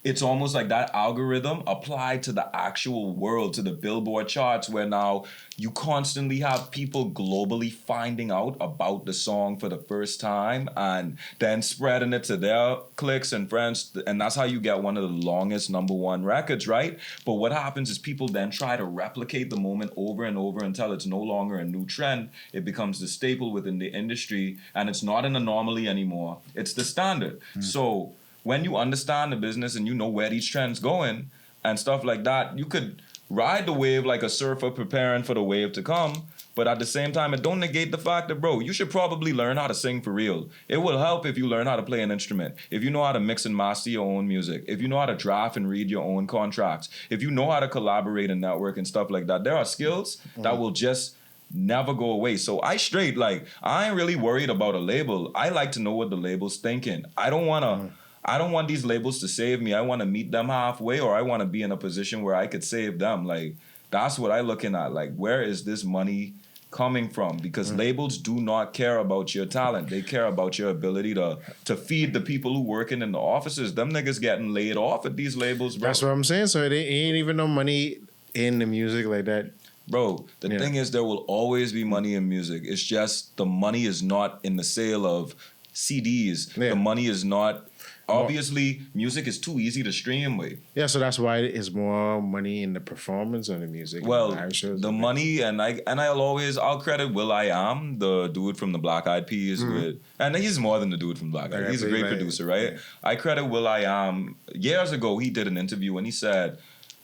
it's almost like that algorithm applied to the actual world, to the Billboard charts, where now you constantly have people globally finding out about the song for the first time and then spreading it to their cliques and friends. And that's how you get one of the longest #1 records, right? But what happens is people then try to replicate the moment over and over until it's no longer a new trend. It becomes the staple within the industry, and it's not an anomaly anymore. It's the standard. So when you understand the business and you know where these trends going and stuff like that, you could ride the wave like a surfer preparing for the wave to come. But at the same time, it don't negate the fact that, bro, you should probably learn how to sing for real. It will help if you learn how to play an instrument, if you know how to mix and master your own music, if you know how to draft and read your own contracts, if you know how to collaborate and network and stuff like that. There are skills that will just never go away. So I ain't really worried about a label. I like to know what the label's thinking. I don't want these labels to save me. I want to meet them halfway, or I want to be in a position where I could save them. Like, that's what I'm looking at. Like, where is this money coming from? Because labels do not care about your talent. They care about your ability to feed the people who working in the offices. Them niggas getting laid off at these labels, bro. That's what I'm saying. So they ain't even no money in the music like that. Bro, the thing is, there will always be money in music. It's just the money is not in the sale of CDs. The money is not... Obviously, music is too easy to stream with. Yeah, so that's why it's more money in the performance of the music. Well, the money, and I'll credit will.i.am, the dude from the Black Eyed Peas, and he's more than the dude from Black Eyed Peas. He's a great producer, right? Yeah. I credit will.i.am. Years ago, he did an interview and he said,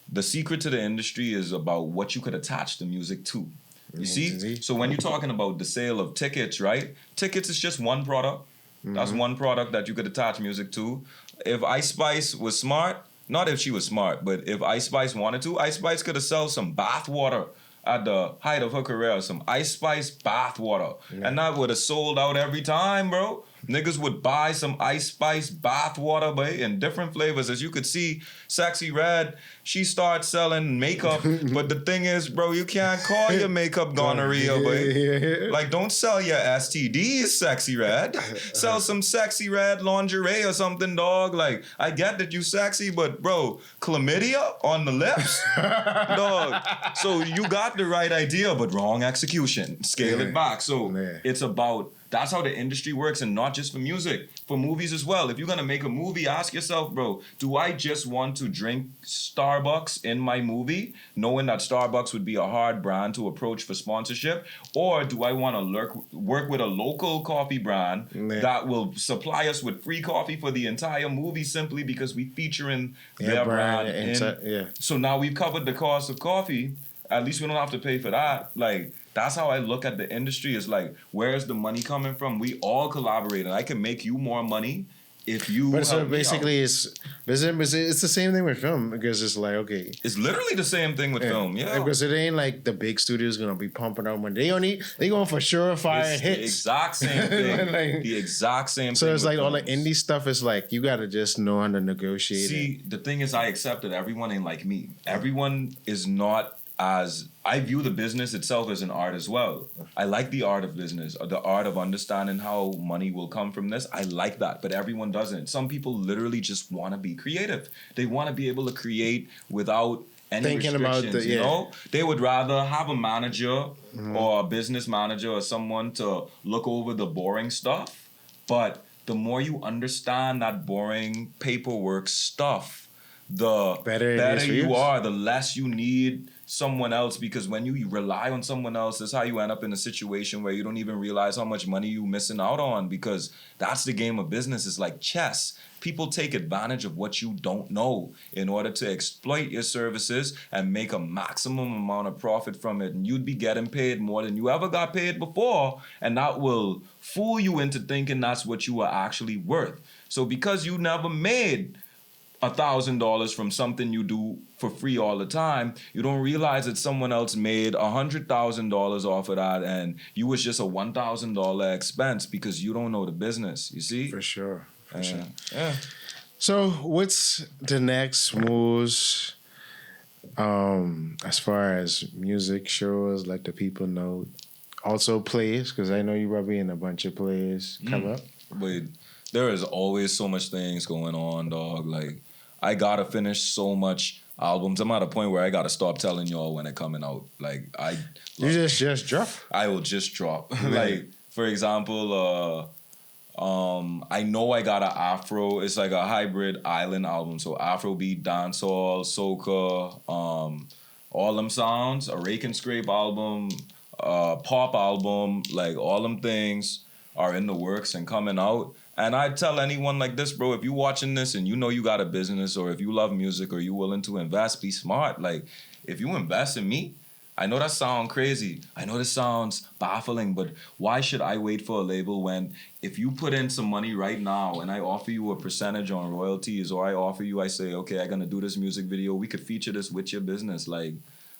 the secret to the industry is about what you could attach the music to. You see? So when you're talking about the sale of tickets, right? Tickets is just one product. That's one product that you could attach music to. If Ice Spice was smart, not if she was smart, but if Ice Spice wanted to, Ice Spice could have sold some bath water at the height of her career, some Ice Spice bath water. Yeah. And that would have sold out every time, bro. Niggas would buy some Ice Spice bath water, but in different flavors. As you could see, Sexy Red, she started selling makeup. But the thing is, bro, you can't call your makeup gonorrhea, but like, don't sell your STDs, Sexy Red. Sell some Sexy Red lingerie or something, dog. Like, I get that you sexy, but bro, chlamydia on the lips? Dog. So you got the right idea, but wrong execution. Scale it back. So it's about... That's how the industry works, and not just for music, for movies as well. If you're gonna make a movie, ask yourself, bro, do I just want to drink Starbucks in my movie, knowing that Starbucks would be a hard brand to approach for sponsorship? Or do I want to work with a local coffee brand that will supply us with free coffee for the entire movie simply because we featuring their brand? So now we've covered the cost of coffee. At least we don't have to pay for that. Like, that's how I look at the industry. Is like, where's the money coming from? We all collaborate, and I can make you more money if you. But so basically, it's the same thing with film, because it's like, okay, it's literally the same thing with film, because it ain't like the big studios gonna be pumping out money. They going for surefire hits. The exact same thing. Like, the exact same. So thing it's like films. all the indie stuff is like, you gotta just know how to negotiate. See, the thing is, I accept that everyone ain't like me. Everyone is not. As I view the business itself as an art as well. I like the art of business, or the art of understanding how money will come from this. I like that, but everyone doesn't. Some people literally just want to be creative. They want to be able to create without any restrictions, you know? They would rather have a manager or a business manager or someone to look over the boring stuff. But the more you understand that boring paperwork stuff, the better you are, the less you need someone else, because when you rely on someone else, that's how you end up in a situation where you don't even realize how much money you're missing out on, because that's the game of business. It's like chess. People take advantage of what you don't know in order to exploit your services and make a maximum amount of profit from it. And you'd be getting paid more than you ever got paid before, and that will fool you into thinking that's what you are actually worth. So because you never made $1,000 from something you do for free all the time, you don't realize that someone else made $100,000 off of that, and you was just a $1,000 expense because you don't know the business. You see? For sure. Yeah. So what's the next moves as far as music shows, let the people know? Also plays, because I know you probably in a bunch of plays come up. But there is always so much things going on, dog. Like, I gotta finish so much albums. I'm at a point where I gotta stop telling y'all when they're coming out. Like, you just drop? I will just drop. Like, for example, I know I got an Afro. It's like a hybrid island album. So Afrobeat, dancehall, soca, all them sounds. A Rake and Scrape album, pop album. Like, all them things are in the works and coming out. And I tell anyone like this, bro, if you watching this and you know you got a business, or if you love music, or you willing to invest, be smart. Like, if you invest in me, I know that sounds crazy. I know this sounds baffling, but why should I wait for a label when if you put in some money right now and I offer you a percentage on royalties, or I say, okay, I'm going to do this music video, we could feature this with your business. Like,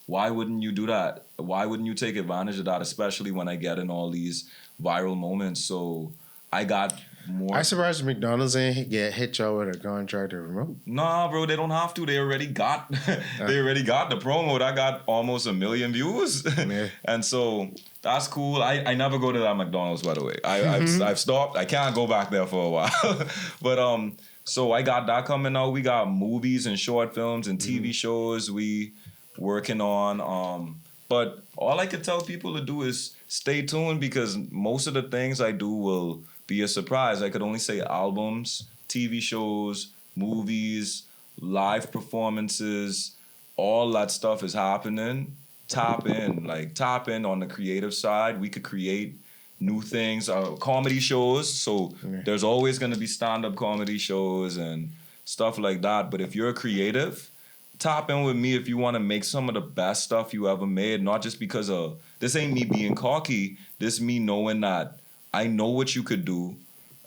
why wouldn't you do that? Why wouldn't you take advantage of that, especially when I get in all these viral moments? So I got more. I'm surprised McDonald's ain't hit y'all with a contract to promote. Nah, bro, they don't have to. They already got the promo. I got almost 1 million views. Yeah. And so that's cool. I never go to that McDonald's, by the way. I've stopped. I can't go back there for a while. But so I got that coming out. We got movies and short films and TV shows we working on. But all I can tell people to do is stay tuned, because most of the things I do will be a surprise. I could only say albums, TV shows, movies, live performances, all that stuff is happening. Tap in on the creative side. We could create new things, comedy shows. So there's always going to be stand-up comedy shows and stuff like that. But if you're a creative, tap in with me if you want to make some of the best stuff you ever made. Not just because of, this ain't me being cocky. This me knowing that I know what you could do.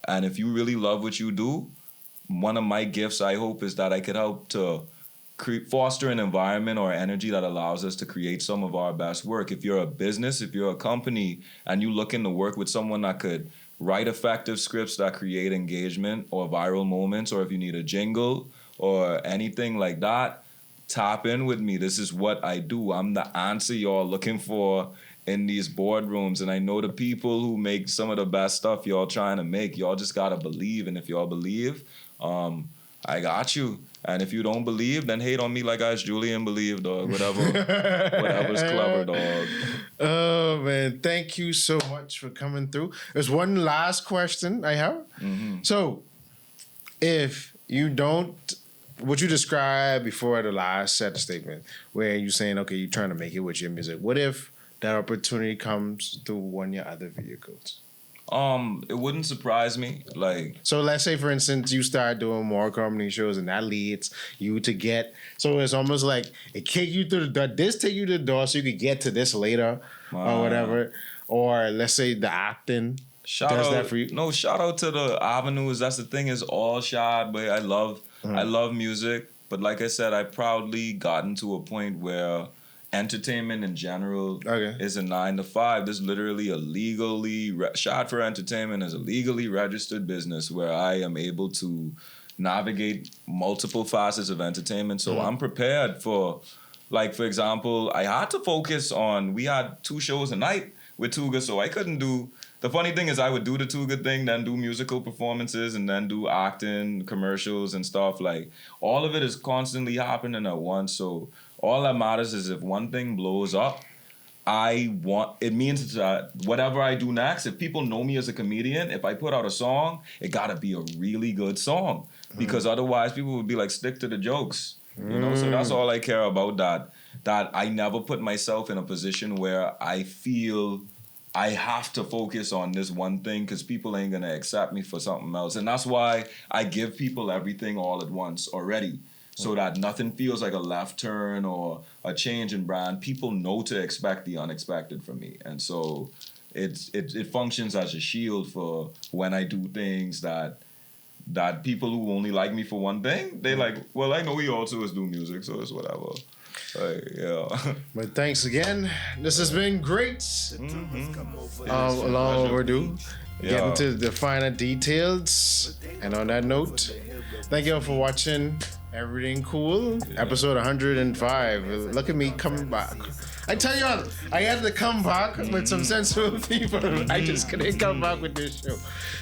And if you really love what you do, one of my gifts, I hope, is that I could help to foster an environment or energy that allows us to create some of our best work. If you're a business, if you're a company, and you looking to work with someone that could write effective scripts that create engagement or viral moments, or if you need a jingle or anything like that, tap in with me. This is what I do. I'm the answer y'all looking for in these boardrooms. And I know the people who make some of the best stuff y'all trying to make. Y'all just gotta believe. And if y'all believe, I got you. And if you don't believe, then hate on me like I as Julien believe, dog. Whatever's clever, dog. Oh man, thank you so much for coming through. There's one last question I have. So, if you don't, what you described before the last set statement, where you're saying, okay, you're trying to make it with your music. What if that opportunity comes through one of your other vehicles? It wouldn't surprise me. Like, so let's say, for instance, you start doing more comedy shows, and that leads you to get. So it's almost like it kick you through the door. This take you to the door, so you could get to this later, or whatever. Or let's say the acting does that for you. No, shout out to the avenues. That's the thing. Is all Shad, but I love music. But like I said, I've proudly gotten to a point where entertainment in general is a 9 to 5. There's literally a legally Shad Fer Entertainment is a legally registered business where I am able to navigate multiple facets of entertainment. So I'm prepared for, like, for example, I had to focus on, we had 2 shows a night with Tuga, so I couldn't do. The funny thing is I would do the Tuga thing, then do musical performances, and then do acting, commercials, and stuff. Like, all of it is constantly happening at once. So all that matters is if one thing blows up, it means that whatever I do next, if people know me as a comedian, if I put out a song, it gotta be a really good song. Because otherwise people would be like, stick to the jokes. You know, so that's all I care about, that I never put myself in a position where I feel I have to focus on this one thing because people ain't gonna accept me for something else. And that's why I give people everything all at once already, so that nothing feels like a left turn or a change in brand. People know to expect the unexpected from me. And so it functions as a shield for when I do things that people who only like me for one thing, they like, well, I know he also is doing music, so it's whatever. Like, yeah. But thanks again. This has been great. Long overdue. Getting to the finer details. And on that note, thank you all for watching Everything Cool, episode 105. Look at me coming back. I tell you all, I had to come back with some sensible people. I just couldn't come back with this show.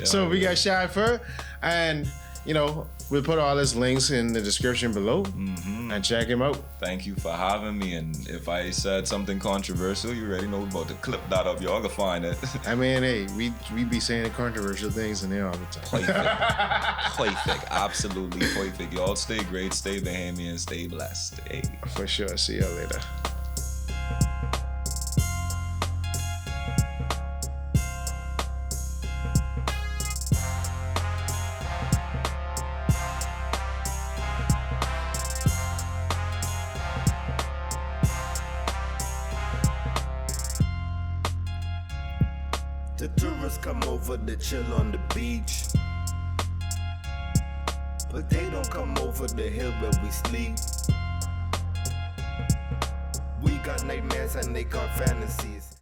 So we got Shad Fer, and we'll put all his links in the description below, and check him out. Thank you for having me. And if I said something controversial, you already know about to clip that up. Y'all can find it. I mean, hey, we be saying controversial things in there all the time. Perfect. Absolutely perfect. Y'all stay great, stay Bahamian, stay blessed. Hey. For sure. See y'all later. The tourists come over to chill on the beach, but they don't come over the hill where we sleep. We got nightmares and they got fantasies.